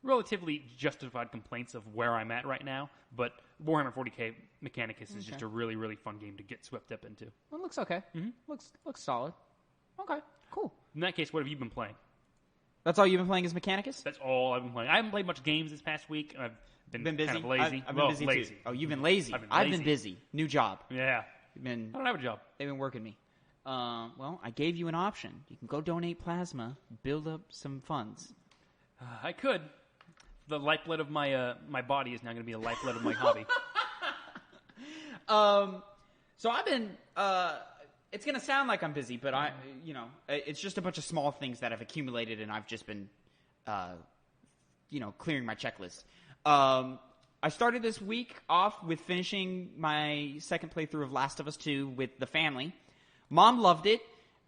relatively justified complaints of where I'm at right now, but Warhammer 40K Mechanicus is just a really, really fun game to get swept up into. Well, it looks okay. Looks solid. Okay, cool. In that case, what have you been playing? That's all you've been playing is Mechanicus? That's all I've been playing. I haven't played much games this past week. I've been busy. kind of lazy. I've been busy lazy. too. Oh, you've been lazy. I've been busy. New job. Yeah. They've I don't have a job. been working me. Well, I gave you an option. You can go donate plasma, build up some funds. I could. The lifeblood of my my body is now going to be the lifeblood of my hobby. So I've been It's going to sound like I'm busy, but it's just a bunch of small things that have accumulated, and I've just been, clearing my checklist. I started this week off with finishing my second playthrough of Last of Us 2 with the family. Mom loved it.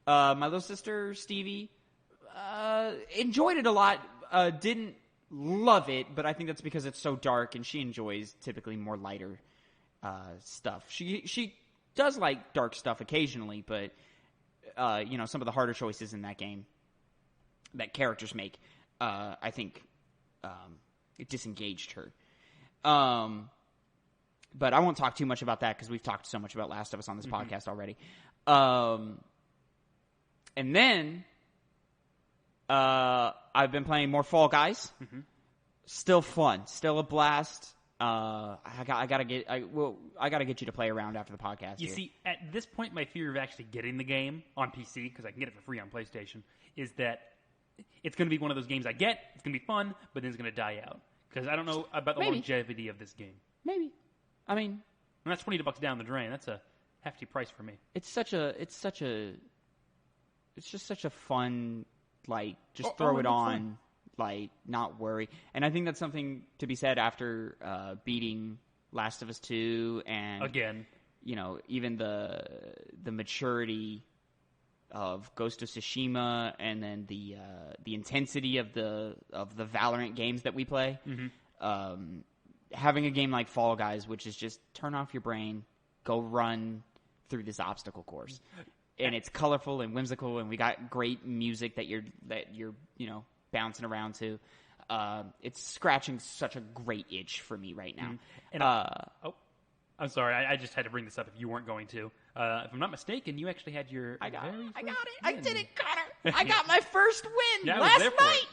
My little sister, Stevie, enjoyed it a lot. Didn't love it, but I think that's because it's so dark, and she enjoys typically more lighter stuff. She does like dark stuff occasionally, but some of the harder choices in that game that characters make, I think it disengaged her. But I won't talk too much about that because we've talked so much about Last of Us on this podcast already. And then I've been playing more Fall Guys. Still fun, still a blast. I gotta get you to play around after the podcast. You see, at this point, my fear of actually getting the game on PC, because I can get it for free on PlayStation, is that it's going to be one of those games I get. It's going to be fun, but then it's going to die out because I don't know about the longevity of this game. Maybe, I mean, and that's $20 down the drain. That's a hefty price for me. It's just such a fun, like, just throw it on. Fun. Like, not worry. And I think that's something to be said after beating Last of Us 2 and again, even the maturity of Ghost of Tsushima, and then the intensity of the Valorant games that we play. Having a game like Fall Guys, which is just turn off your brain, go run through this obstacle course, and it's colorful and whimsical, and we got great music that you're bouncing around to. It's scratching such a great itch for me right now. And I'm sorry, I just had to bring this up if you weren't going to. If I'm not mistaken, you actually had your I got it. Win. I did it, Connor. I got my first win last night.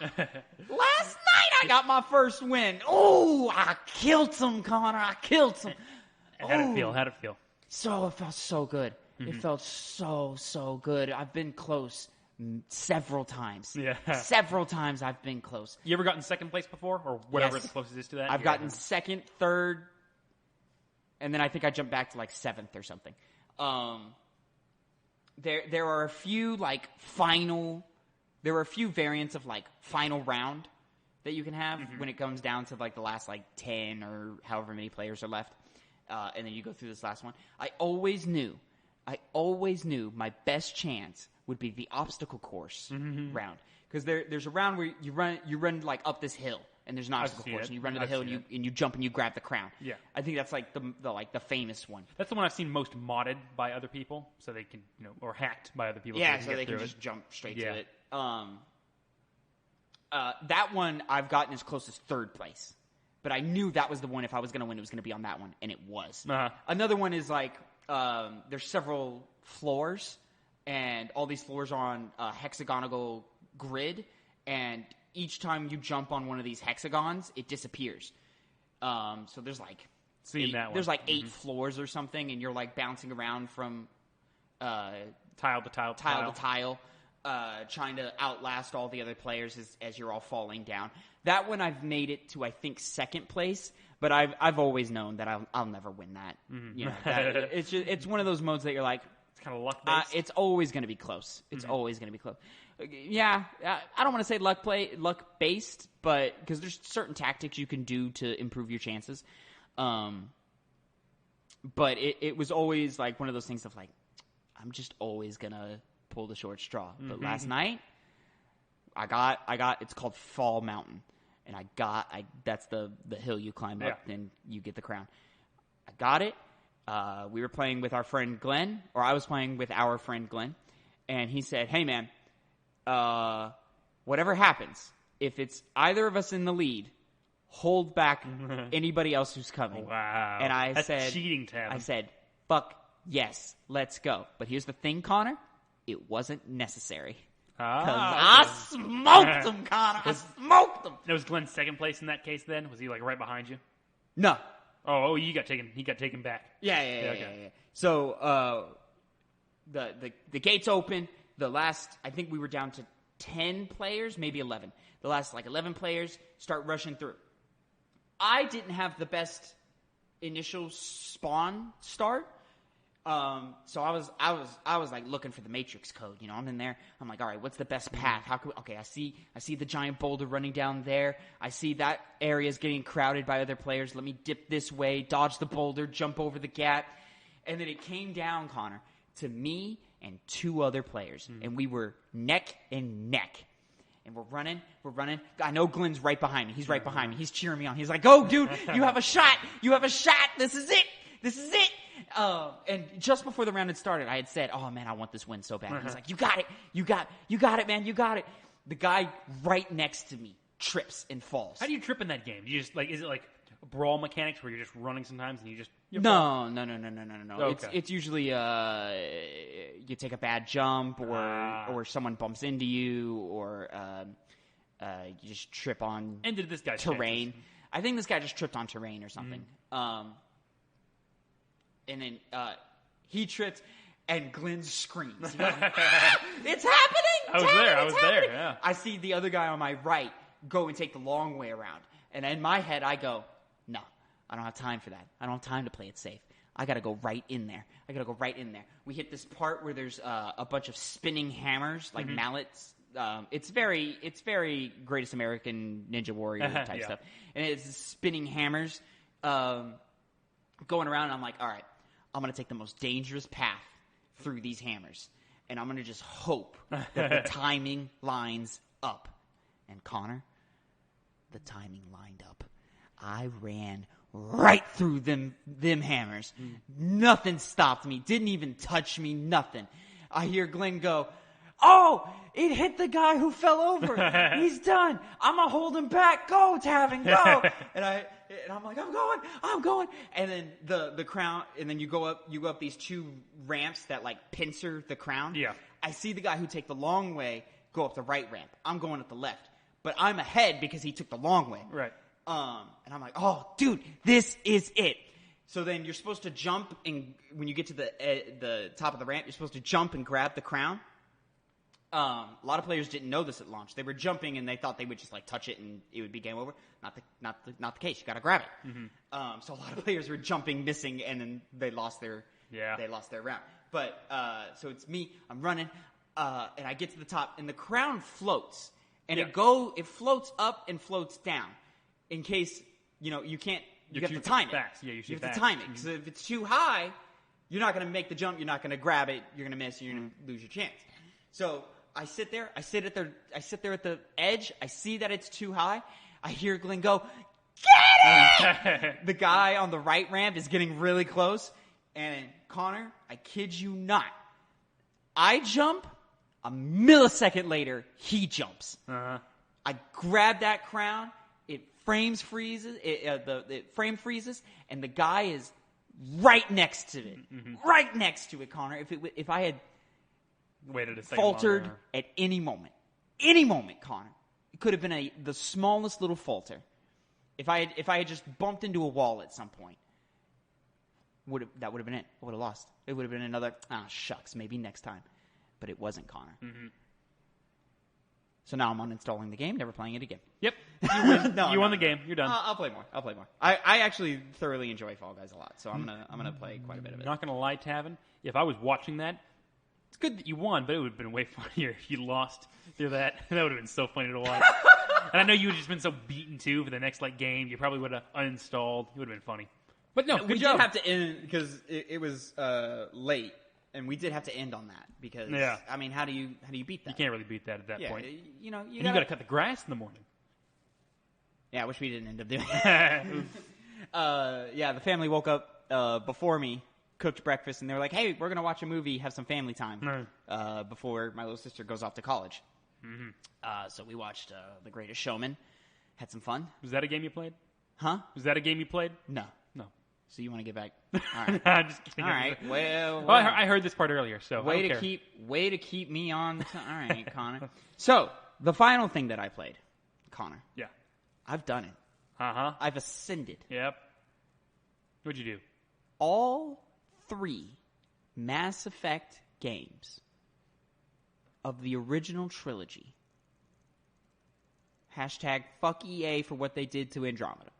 Last night I got my first win. Oh, I killed him, Connor. I killed him. How'd it feel? How'd it feel? So, it felt so good. It felt so good. I've been close several times. Yeah. Several times I've been close. You ever gotten second place before? Or whatever Yes. the closest is to that? I've gotten second, third, and then I think I jumped back to like seventh or something. There are a few variants of like final round that you can have when it comes down to like the last like 10 or however many players are left. And then you go through this last one. I always knew my best chance would be the obstacle course round, because there's a round where you run like up this hill, and there's an obstacle course, and you run to the hill, and you jump and you grab the crown. Yeah, I think that's like the famous one. That's the one I've seen most modded by other people, so they can or hacked by other people. Yeah, so they can just jump straight to it. That one I've gotten as close as third place, but I knew that was the one. If I was going to win, it was going to be on that one, and it was. Another one is like there's several floors. And all these floors are on a hexagonal grid, and each time you jump on one of these hexagons, it disappears. So there's like eight floors or something, and you're like bouncing around from tile to tile, trying to outlast all the other players as you're all falling down. That one I've made it to, I think, second place, but I've always known that I'll never win that. It's one of those modes that you're like, kind of luck-based. It's always going to be close. It's always going to be close. Yeah, I don't want to say luck-based, but because there's certain tactics you can do to improve your chances. But it was always like one of those things of like, I'm just always going to pull the short straw. But last night, I got it's called Fall Mountain, and that's the hill you climb up and you get the crown. I got it. We were playing with our friend Glenn, or I was playing with our friend Glenn, and he said, "Hey man, whatever happens, if it's either of us in the lead, hold back anybody else who's coming." Wow. And I That's said, cheating to him. I said, "Fuck yes, let's go." But here's the thing, Connor, it wasn't necessary. I smoked him, Connor. I smoked him. Was Glenn second place in that case? Then was he like right behind you? No. Oh, he got taken back. Yeah. So the gates open. The last, I think we were down to 10 players, maybe 11. The last 11 players start rushing through. I didn't have the best initial spawn start. So I was like looking for the Matrix code. You know, I'm in there. I'm like, all right, what's the best path? Okay, I see the giant boulder running down there. I see that area is getting crowded by other players. Let me dip this way, dodge the boulder, jump over the gap. And then it came down, Connor, to me and 2 other players. And we were neck and neck. And we're running. I know Glenn's right behind me. He's right behind me. He's cheering me on. He's like, go, dude, you have a shot. This is it. And just before the round had started, I had said, oh, man, I want this win so bad. He's like, you got it, man, you got it. The guy right next to me trips and falls. How do you trip in that game? Do you just is it like brawl mechanics where you're just running sometimes and you No. Okay. It's usually you take a bad jump or someone bumps into you or you just trip on ended this guy's terrain. chances. I think this guy just tripped on terrain or something. And then he tripped and Glenn screams. It's happening! I was there, yeah. I see the other guy on my right go and take the long way around. And in my head, I go, no, I don't have time for that. I don't have time to play it safe. I got to go right in there. We hit this part where there's a bunch of spinning hammers, like mallets. It's very Greatest American Ninja Warrior type stuff. And it's spinning hammers going around. And I'm like, all right, I'm going to take the most dangerous path through these hammers. And I'm going to just hope that the timing lines up. And Connor, the timing lined up. I ran right through them hammers. Nothing stopped me. Didn't even touch me. Nothing. I hear Glenn go, oh, it hit the guy who fell over. He's done. I'm going to hold him back. Go, Tavin, go. And I'm like, I'm going. And then the crown, and then you go up these 2 ramps that like pincer the crown. Yeah. I see the guy who take the long way go up the right ramp. I'm going up the left. But I'm ahead because he took the long way. Right. And I'm like, oh, dude, this is it. So then you're supposed to jump, and when you get to the top of the ramp, you're supposed to jump and grab the crown. A lot of players didn't know this at launch. They were jumping, and they thought they would just like touch it, and it would be game over. Not the case. You got to grab it. So a lot of players were jumping, missing, and then they lost their round. But so it's me. I'm running, and I get to the top, and the crown floats. And it floats up and floats down. In case, you can't, you have to time it. Yeah, you have to time it. Because if it's too high, you're not going to make the jump, you're not going to grab it, you're going to miss, you're going to lose your chance. So I sit there at the edge, I see that it's too high, I hear Glenn go, get it! The guy on the right ramp is getting really close, and Connor, I kid you not, I jump, a millisecond later, he jumps. I grab that crown. It frame freezes, and the guy is right next to it. Right next to it, Connor. If I had waited a second faltered longer. at any moment, Connor, it could have been the smallest little falter. If I had just bumped into a wall at some point, that would have been it. I would have lost. It would have been another, shucks, maybe next time. But it wasn't Connor. So now I'm uninstalling the game, never playing it again. Yep. You win. You won the game. You're done. I'll play more. I actually thoroughly enjoy Fall Guys a lot, so I'm gonna play quite a bit of it. Not gonna lie, Tavin. If I was watching that, it's good that you won, but it would have been way funnier if you lost through that. That would have been so funny to watch. And I know you would have just been so beaten too for the next game. You probably would have uninstalled. It would have been funny. But no, we did have to end because it was late. And we did have to end on that because I mean, how do you beat that? You can't really beat that at that point. You got to cut the grass in the morning. Yeah, I wish we didn't end up doing that. The family woke up before me, cooked breakfast, and they were like, "Hey, we're gonna watch a movie, have some family time before my little sister goes off to college." So we watched The Greatest Showman, had some fun. Was that a game you played? Huh? Was that a game you played? No. So you want to get back? All right. I'm just kidding. All right. Well, I heard this part earlier, so way to keep me on. All right, Connor. So the final thing that I played, Connor. Yeah. I've done it. I've ascended. Yep. What'd you do? All 3 Mass Effect games of the original trilogy. # fuck EA for what they did to Andromeda.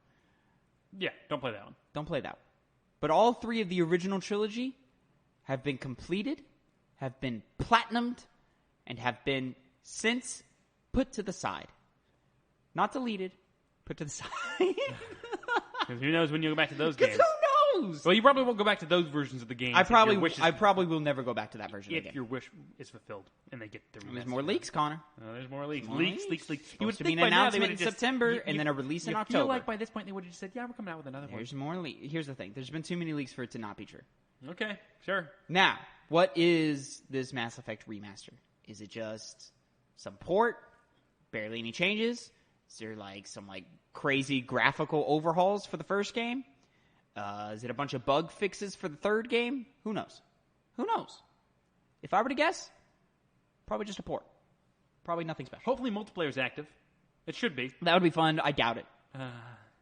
Yeah, don't play that one. Don't play that one. But all 3 of the original trilogy, have been completed, have been platinumed, and have been since put to the side. Not deleted, put to the side. Because who knows when you'll go back to those games. Who knows? Well, you probably won't go back to those versions of the game. I probably will never go back to that version of the game. If your wish is fulfilled and they get the remaster. There's more leaks, Connor. There's more leaks. Leaks. You would think an announcement in September and then a release in October. I feel like by this point they would have just said, yeah, we're coming out with another one. There's more leaks. Here's the thing. There's been too many leaks for it to not be true. Okay, sure. Now, what is this Mass Effect remaster? Is it just some port? Barely any changes? Is there some crazy graphical overhauls for the first game? Is it a bunch of bug fixes for the third game? Who knows? Who knows? If I were to guess, probably just a port. Probably nothing special. Hopefully multiplayer is active. It should be. That would be fun. I doubt it.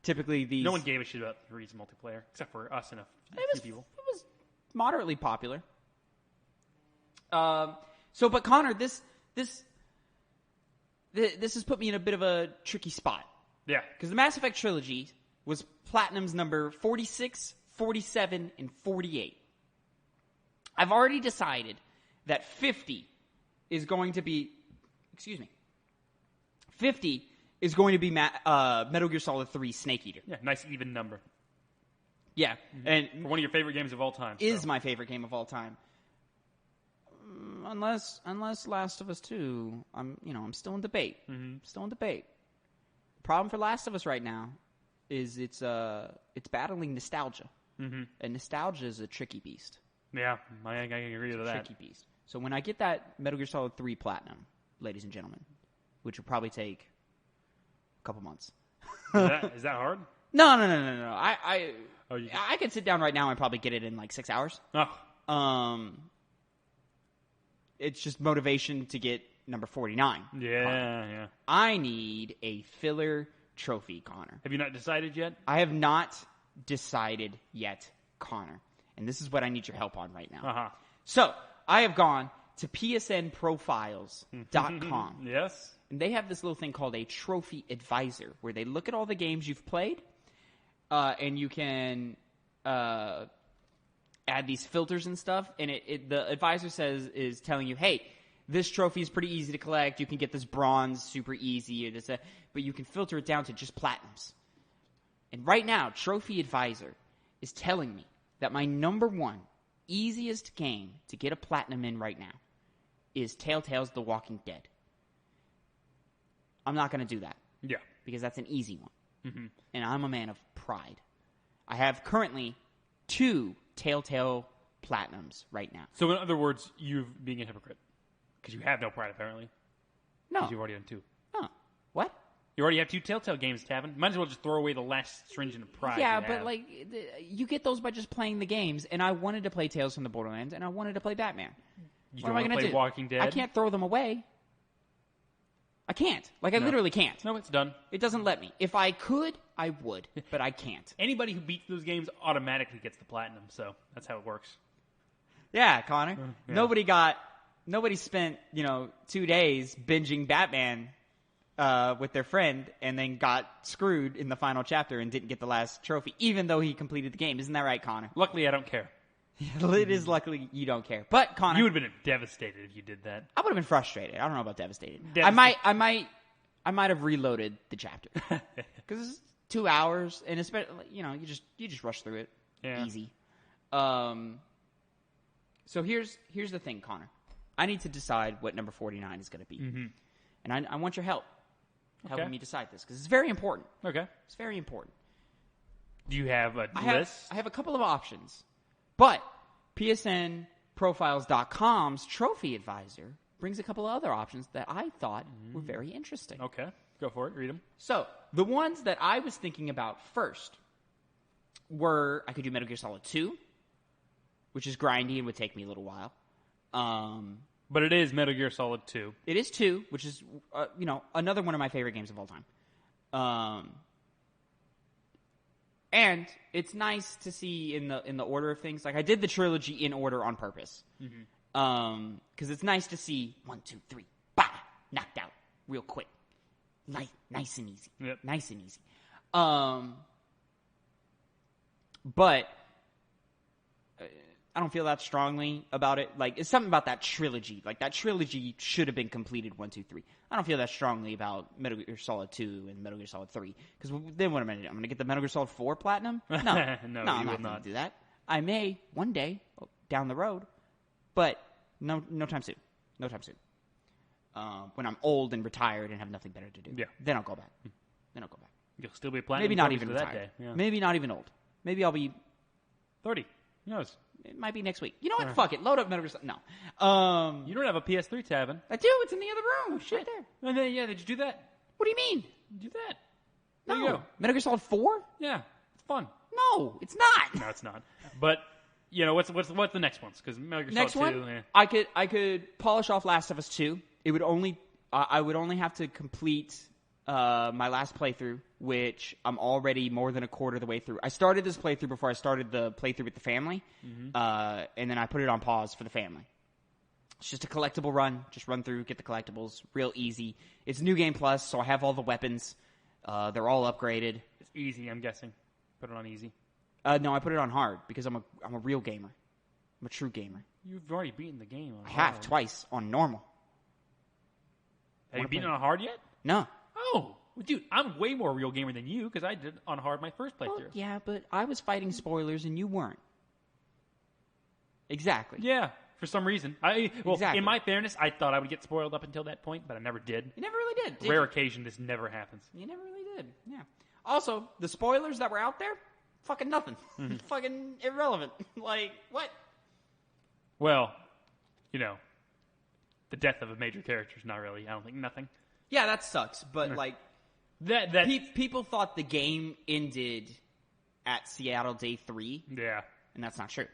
Typically, these... No one gave a shit about 3's multiplayer, except for us and a few people. It was moderately popular. But Connor, this has put me in a bit of a tricky spot. Yeah. Because the Mass Effect trilogy was Platinum's number 46, 47, and 48. I've already decided that 50 is going to be... Excuse me. 50 is going to be Metal Gear Solid 3 Snake Eater. Yeah, nice even number. Yeah. Mm-hmm. And for one of your favorite games of all time. Is my favorite game of all time. Unless Last of Us 2, I'm still in debate. Mm-hmm. Still in debate. Problem for Last of Us right now is it's battling nostalgia. Mm-hmm. And nostalgia is a tricky beast. Yeah, I agree with that. Tricky beast. So when I get that Metal Gear Solid 3 Platinum, ladies and gentlemen, which will probably take a couple months. Is that hard? No. I can sit down right now and probably get it in 6 hours. Oh. It's just motivation to get number 49. Yeah. I need a filler trophy, Connor. Have you not decided yet? I have not decided yet, Connor. And this is what I need your help on right now. Uh-huh. So, I have gone to psnprofiles.com. Yes. And they have this little thing called a trophy advisor, where they look at all the games you've played, and you can add these filters and stuff. And the advisor is telling you, hey, this trophy is pretty easy to collect. You can get this bronze super easy, but you can filter it down to just platinums. And right now, Trophy Advisor is telling me that my number one easiest game to get a platinum in right now is Telltale's The Walking Dead. I'm not going to do that. Yeah. Because that's an easy one. Mm-hmm. And I'm a man of pride. I have currently 2 Telltale platinums right now. So in other words, you're being a hypocrite. Because you have no pride, apparently. No. Because you've already done 2. No. What? You already have 2 Telltale games, Tavin. Might as well just throw away the last stringent of pride. Yeah, but you get those by just playing the games. And I wanted to play Tales from the Borderlands, and I wanted to play Batman. You don't want to play Walking Dead? I can't throw them away. I can't. I literally can't. No, it's done. It doesn't let me. If I could, I would, but I can't. Anybody who beats those games automatically gets the platinum, so that's how it works. Yeah, Connor. Yeah. Nobody spent, 2 days binging Batman with their friend and then got screwed in the final chapter and didn't get the last trophy, even though he completed the game. Isn't that right, Connor? Luckily, I don't care. It is luckily you don't care. But, Connor... You would have been devastated if you did that. I would have been frustrated. I don't know about devastated. I might have reloaded the chapter. Because it's 2 hours, and especially, you just rush through it. Yeah. Easy. So here's the thing, Connor. I need to decide what number 49 is going to be. Mm-hmm. And I want your help helping me decide this, because it's very important. Okay. It's very important. Do you have a list? I have a couple of options. But PSNprofiles.com's Trophy Advisor brings a couple of other options that I thought were very interesting. Okay. Go for it. Read them. So, the ones that I was thinking about first were, I could do Metal Gear Solid 2, which is grindy and would take me a little while. But it is Metal Gear Solid 2. It is 2, which is, another one of my favorite games of all time. And it's nice to see in the order of things. I did the trilogy in order on purpose. Mm-hmm. Because it's nice to see 1, 2, 3, bah, knocked out real quick. Nice and easy. Yep. Nice and easy. But I don't feel that strongly about it. Like, it's something about that trilogy. Like, that trilogy should have been completed 1, 2, 3. I don't feel that strongly about Metal Gear Solid 2 and Metal Gear Solid 3. Because then what am I going to do? I'm going to get the Metal Gear Solid 4 Platinum? No. No, I'm you not will going not to do that. I may one day down the road, but no time soon. No time soon. When I'm old and retired and have nothing better to do. Yeah. Then I'll go back. You'll still be platinum. Maybe not focused even to retired. that day. Yeah. Maybe not even old. Maybe I'll be 30. Who knows? It might be next week. You know what? Fuck it. Load up Metal Gear Solid. No. You don't have a PS3 tab, Evan. I do. It's in the other room. Shit. Right there. And then, did you do that? What do you mean? Do that. No. There you go. Metal Gear Solid 4? Yeah, it's fun. No, it's not. No, it's not. But what's the next ones? Because Metal Gear Next Solid one, 2. I could polish off Last of Us 2. It would only I would only have to complete my last playthrough, which I'm already more than a quarter of the way through. I started this playthrough before I started the playthrough with the family, and then I put it on pause for the family. It's just a collectible run. Just run through, get the collectibles. Real easy. It's New Game Plus, so I have all the weapons. They're all upgraded. It's easy, I'm guessing. Put it on easy. No, I put it on hard because I'm a real gamer. I'm a true gamer. You've already beaten the game on I hard. have twice on normal. Have you beaten it on hard yet? No. Oh, well, dude, I'm way more real gamer than you because I did on hard my first playthrough. Well, yeah, but I was fighting spoilers and you weren't. Exactly. Yeah, for some reason. Exactly. In my fairness, I thought I would get spoiled up until that point, but I never did. You never really did. Rare occasion, this never happens. You never really did. Yeah. Also, the spoilers that were out there, fucking nothing. Fucking irrelevant. Like, what? Well, the death of a major character is not really, I don't think, nothing. Yeah, that sucks. But, like, people thought the game ended at Seattle Day 3. Yeah. And that's not true.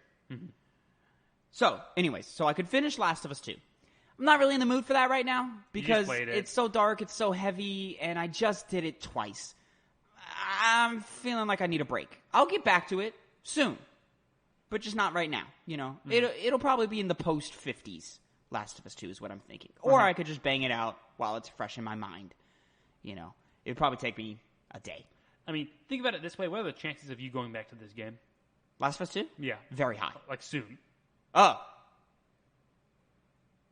So, anyways, I could finish Last of Us 2. I'm not really in the mood for that right now because it's so dark, it's so heavy, and I just did it twice. I'm feeling like I need a break. I'll get back to it soon, but just not right now. It'll probably be in the post-50s. Last of Us 2 is what I'm thinking. Or I could just bang it out while it's fresh in my mind. It'd probably take me a day. I mean, think about it this way. What are the chances of you going back to this game? Last of Us 2? Yeah. Very high. Like soon. Oh.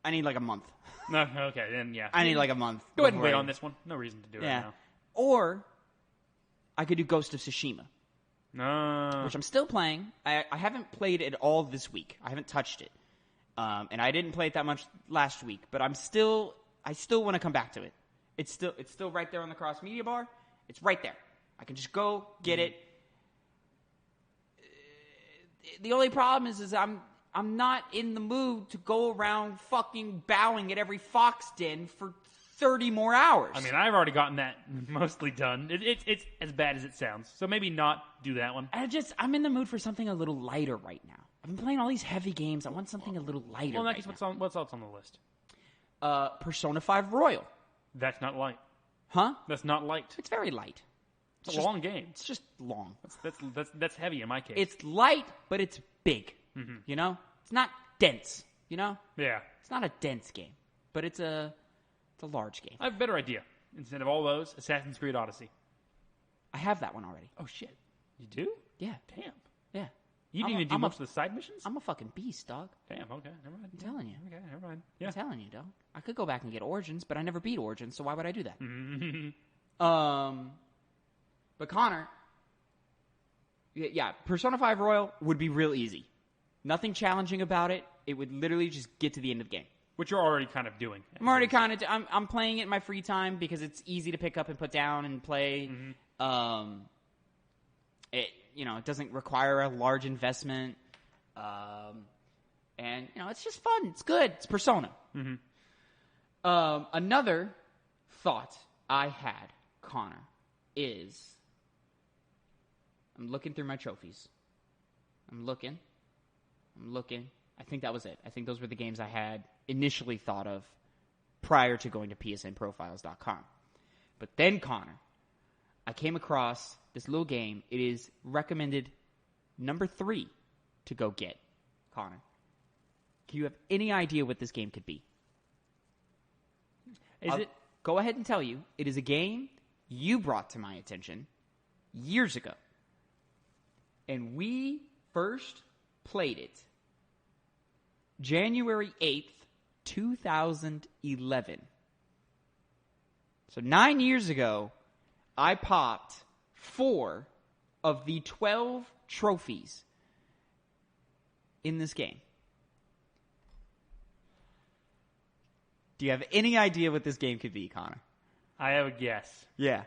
I need like a month. No, okay, then yeah. I need like a month. Go ahead and wait on this one. No reason to do it now. Or I could do Ghost of Tsushima. No. Which I'm still playing. I haven't played it all this week. I haven't touched it. And I didn't play it that much last week, but I still want to come back to it. It's still right there on the cross media bar. It's right there. I can just go get it. The only problem is I'm not in the mood to go around fucking bowing at every fox den for 30 more hours. I mean, I've already gotten that mostly done. It's as bad as it sounds. So maybe not do that one. I'm in the mood for something a little lighter right now. I've been playing all these heavy games. I want something a little lighter. Well, in that case, what's else on the list? Persona 5 Royal. That's not light. Huh? That's not light. It's very light. It's a long game. It's just long. That's heavy in my case. It's light, but it's big. It's not dense. Yeah. It's not a dense game, but it's a large game. I have a better idea. Instead of all those, Assassin's Creed Odyssey. I have that one already. Oh shit, you do? Yeah. Damn. Yeah. You didn't even do most of the side missions? I'm a fucking beast, dog. Damn, okay, never mind. I'm telling you. Okay, never mind. Yeah. I'm telling you, dog. I could go back and get Origins, but I never beat Origins, so why would I do that? But Connor, yeah, Persona 5 Royal would be real easy. Nothing challenging about it. It would literally just get to the end of the game. Which you're already kind of doing. I'm already kind of... I'm playing it in my free time because it's easy to pick up and put down and play. It doesn't require a large investment. And, it's just fun. It's good. It's Persona. Another thought I had, Connor, is... I'm looking through my trophies. I'm looking. I think that was it. I think those were the games I had initially thought of prior to going to psnprofiles.com. But then, Connor, I came across this little game. It is recommended number 3 to go get, Connor. Do you have any idea what this game could be? Go ahead and tell you. It is a game you brought to my attention years ago. And we first played it January 8th, 2011. So 9 years ago, I popped 4 of the 12 trophies in this game. Do you have any idea what this game could be, Connor? I have a guess. Yeah.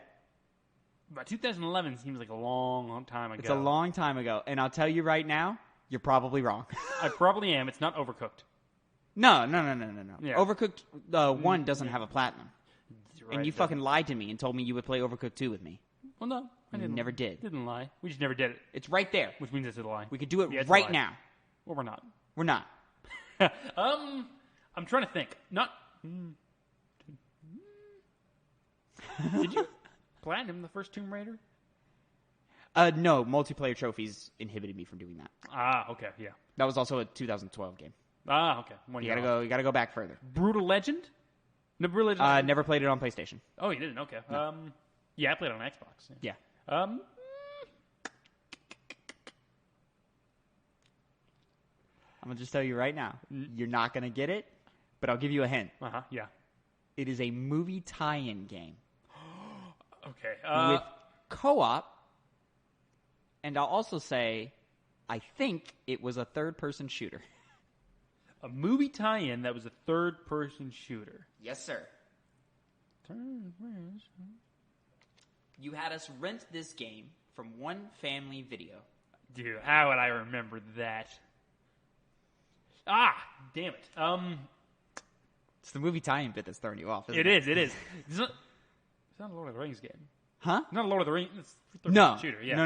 But 2011 seems like a long, long time ago. It's a long time ago. And I'll tell you right now, you're probably wrong. I probably am. It's not Overcooked. No. Yeah. Overcooked 1 doesn't have a platinum. Right, And you fucking lied to me and told me you would play Overcooked 2 with me. Well, no. I didn't. Never did. Didn't lie. We just never did it. It's right there. Which means it's a lie. We could do it Yeah, right now. Well, we're not. We're not. I'm trying to think. Not. Did you platinum the first Tomb Raider? No, multiplayer trophies inhibited me from doing that. Ah, okay, yeah. That was also a 2012 game. Ah, okay. You gotta go back further. Brutal Legend? No, Brutal Legend. Never played it on PlayStation. Oh, you didn't? Okay. No. Yeah, I played it on Xbox. Yeah. I'm gonna just tell you right now, you're not gonna get it, but I'll give you a hint. Yeah. It is a movie tie-in game. Okay. With co-op, and I'll also say, I think it was a third-person shooter. A movie tie-in that was a third-person shooter. Yes, sir. You had us rent this game from One Family Video. Dude, how would I remember that? Ah, damn it. It's the movie tie-in bit that's throwing you off, isn't It is. It's not a Lord of the Rings game. Huh? Not a Lord of the Rings. It's a No. third-person shooter. Yeah. No.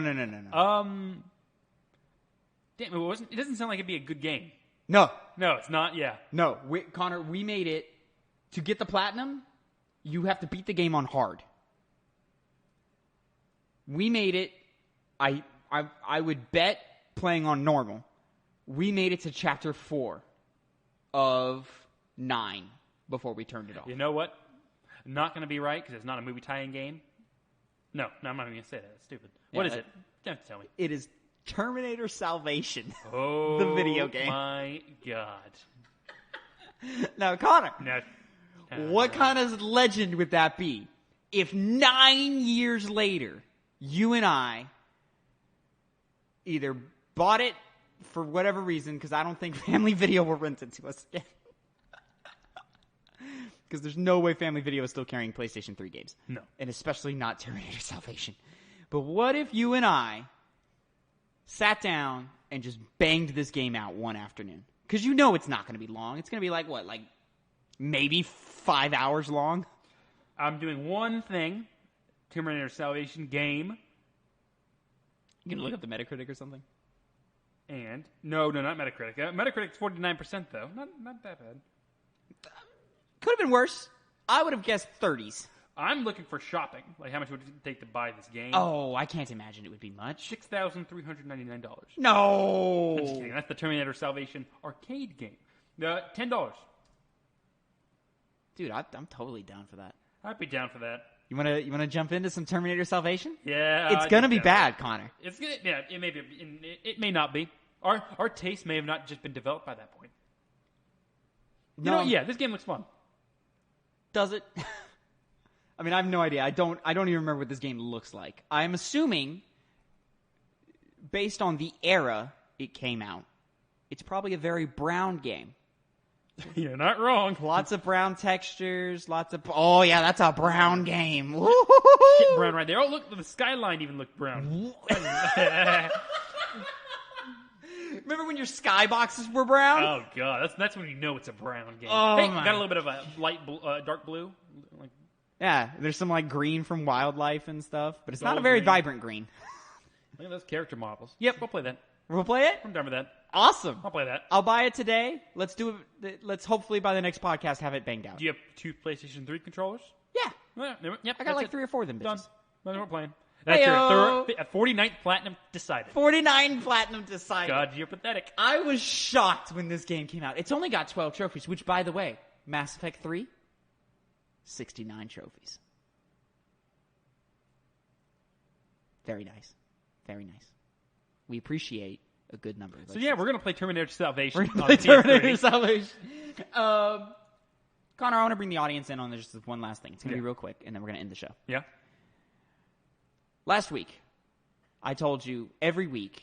Damn, it doesn't sound like it'd be a good game. No. No, it's not. Yeah. No. Connor, we made it. To get the platinum, you have to beat the game on hard. We made it. I would bet playing on normal. We made it to chapter 4 of 9 before we turned it off. You know what? Not going to be right because it's not a movie tie-in game. No, I'm not even going to say that. It's stupid. What is it? You have to tell me. It is Terminator Salvation. Oh, the video game. My God. Now, Connor, No. what kind of legend would that be if 9 years later, you and I either bought it for whatever reason, because I don't think Family Video will rent it to us again. Because there's no way Family Video is still carrying PlayStation 3 games. No. And especially not Terminator Salvation. But what if you and I sat down and just banged this game out one afternoon? Because you know it's not going to be long. It's going to be like, what, like maybe 5 hours long? I'm doing one thing. Terminator Salvation game. You can look up the Metacritic or something? And no, not Metacritic. Metacritic's 49% though. Not that bad. Could have been worse. I would have guessed 30s. I'm looking for shopping. Like, how much would it take to buy this game? Oh, I can't imagine it would be much. $6,399. No. I'm just kidding. That's the Terminator Salvation arcade game. $10. Dude, I'm totally down for that. I'd be down for that. You wanna jump into some Terminator Salvation? Yeah, it's gonna be bad, Connor. It's gonna. Yeah, it may be. It may not be. Our taste may have not just been developed by that point. You know, yeah, this game looks fun. Does it? I mean, I have no idea. I don't even remember what this game looks like. I'm assuming, based on the era it came out, it's probably a very brown game. You're not wrong. Lots of brown textures, oh yeah, that's a brown game. Shit brown right there. Oh, look, the skyline even looked brown. Remember when your skyboxes were brown? Oh god, that's when you know it's a brown game. Oh, hey, my. got a little bit of a dark blue. Like, yeah, there's some like green from Wildlife and stuff, but it's not a Gold very green. vibrant green. look at those character models. Yep. We'll play that. We'll play it? I'm done with that. Awesome. I'll play that. I'll buy it today. Let's do it. Let's hopefully by the next podcast have it banged out. Do you have 2 PlayStation 3 controllers? Yeah. Yep. I got like 3 or 4 of them bitches. Done. Then we're playing. That's Heyo. your 49th platinum decided. 49 platinum decided. God, you're pathetic. I was shocked when this game came out. It's only got 12 trophies, which, by the way, Mass Effect 3, 69 trophies. Very nice. Very nice. We appreciate a good number. So yeah, we're gonna play Terminator Salvation. We're gonna play Terminator Salvation. Connor, I want to bring the audience in on just one last thing. It's gonna be real quick, and then we're gonna end the show. Yeah. Last week, I told you every week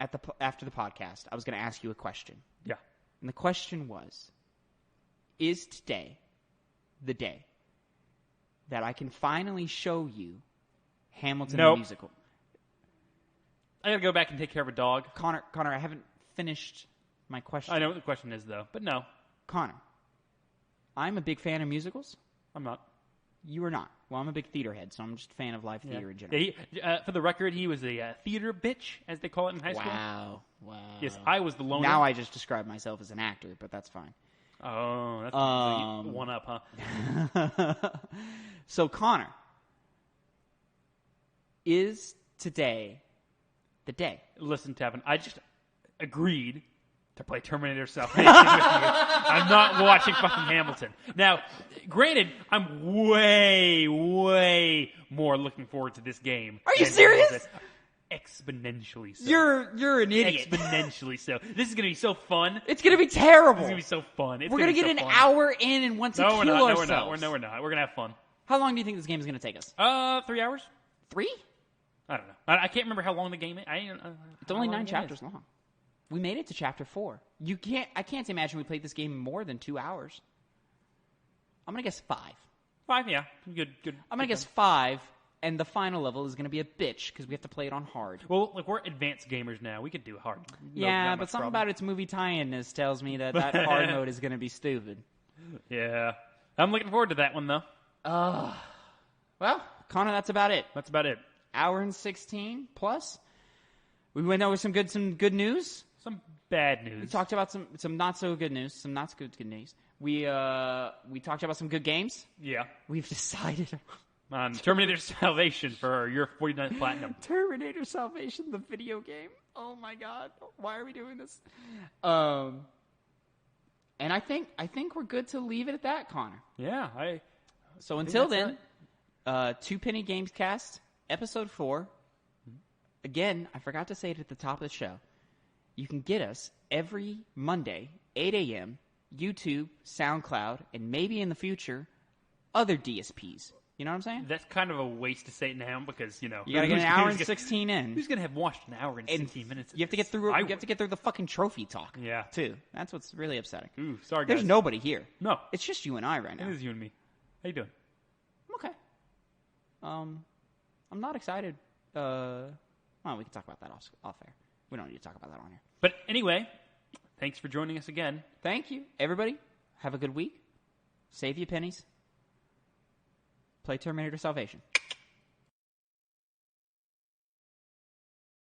after the podcast, I was going to ask you a question. Yeah. And the question was, is today the day that I can finally show you Hamilton the musical? I got to go back and take care of a dog. Connor, I haven't finished my question. I know what the question is, though, but no. Connor, I'm a big fan of musicals. I'm not. You are not. Well, I'm a big theater head, so I'm just a fan of live theater in general. Yeah, for the record, he was a theater bitch, as they call it in high school. Wow. Yes, I was the loner. Now I just describe myself as an actor, but that's fine. Oh, that's one up, huh? So, Connor, is today the day? Listen, Tevin, I just agreed to play Terminator Salvation with you. I'm not watching fucking Hamilton. Now, granted, I'm way, way more looking forward to this game. Are you serious? Exponentially so. You're an idiot. Exponentially so. This is going to be so fun. It's going to be terrible. It's going to be so fun. We're going to get an hour in and want to kill ourselves. No, we're not. We're going to have fun. How long do you think this game is going to take us? 3 hours. 3? I don't know. I can't remember how long the game is. It's only 9 chapters long. We made it to chapter 4. I can't imagine we played this game more than 2 hours. I'm going to guess 5. 5, yeah. Good. I'm going to guess 5, and the final level is going to be a bitch because we have to play it on hard. Well, like, we're advanced gamers now. We could do hard. Yeah, but something about its movie tie-inness tells me that hard mode is going to be stupid. Yeah. I'm looking forward to that one, though. Well, Connor, that's about it. That's about it. Hour and 16 plus. We went over some good news. Some bad news. We talked about some not so good news. Some not so good news. We talked about some good games. Yeah. We've decided on Terminator Salvation for your 49th Platinum. Terminator Salvation, the video game. Oh my God. Why are we doing this? And I think we're good to leave it at that, Connor. Yeah. So until then, Two Penny Gamescast, episode 4. Again, I forgot to say it at the top of the show. You can get us every Monday, 8 a.m., YouTube, SoundCloud, and maybe in the future, other DSPs. You know what I'm saying? That's kind of a waste to say it now because, you got to get an hour and 16 in. Who's going to have watched an hour and 16 minutes? You have to get through. You have to get through the fucking trophy talk. Yeah, too. That's what's really upsetting. Ooh, sorry, guys. There's nobody here. No, it's just you and I right now. It is you and me. How you doing? I'm okay. I'm not excited. Well, we can talk about that off air. We don't need to talk about that on here. But anyway, thanks for joining us again. Thank you, everybody. Have a good week. Save your pennies. Play Terminator Salvation.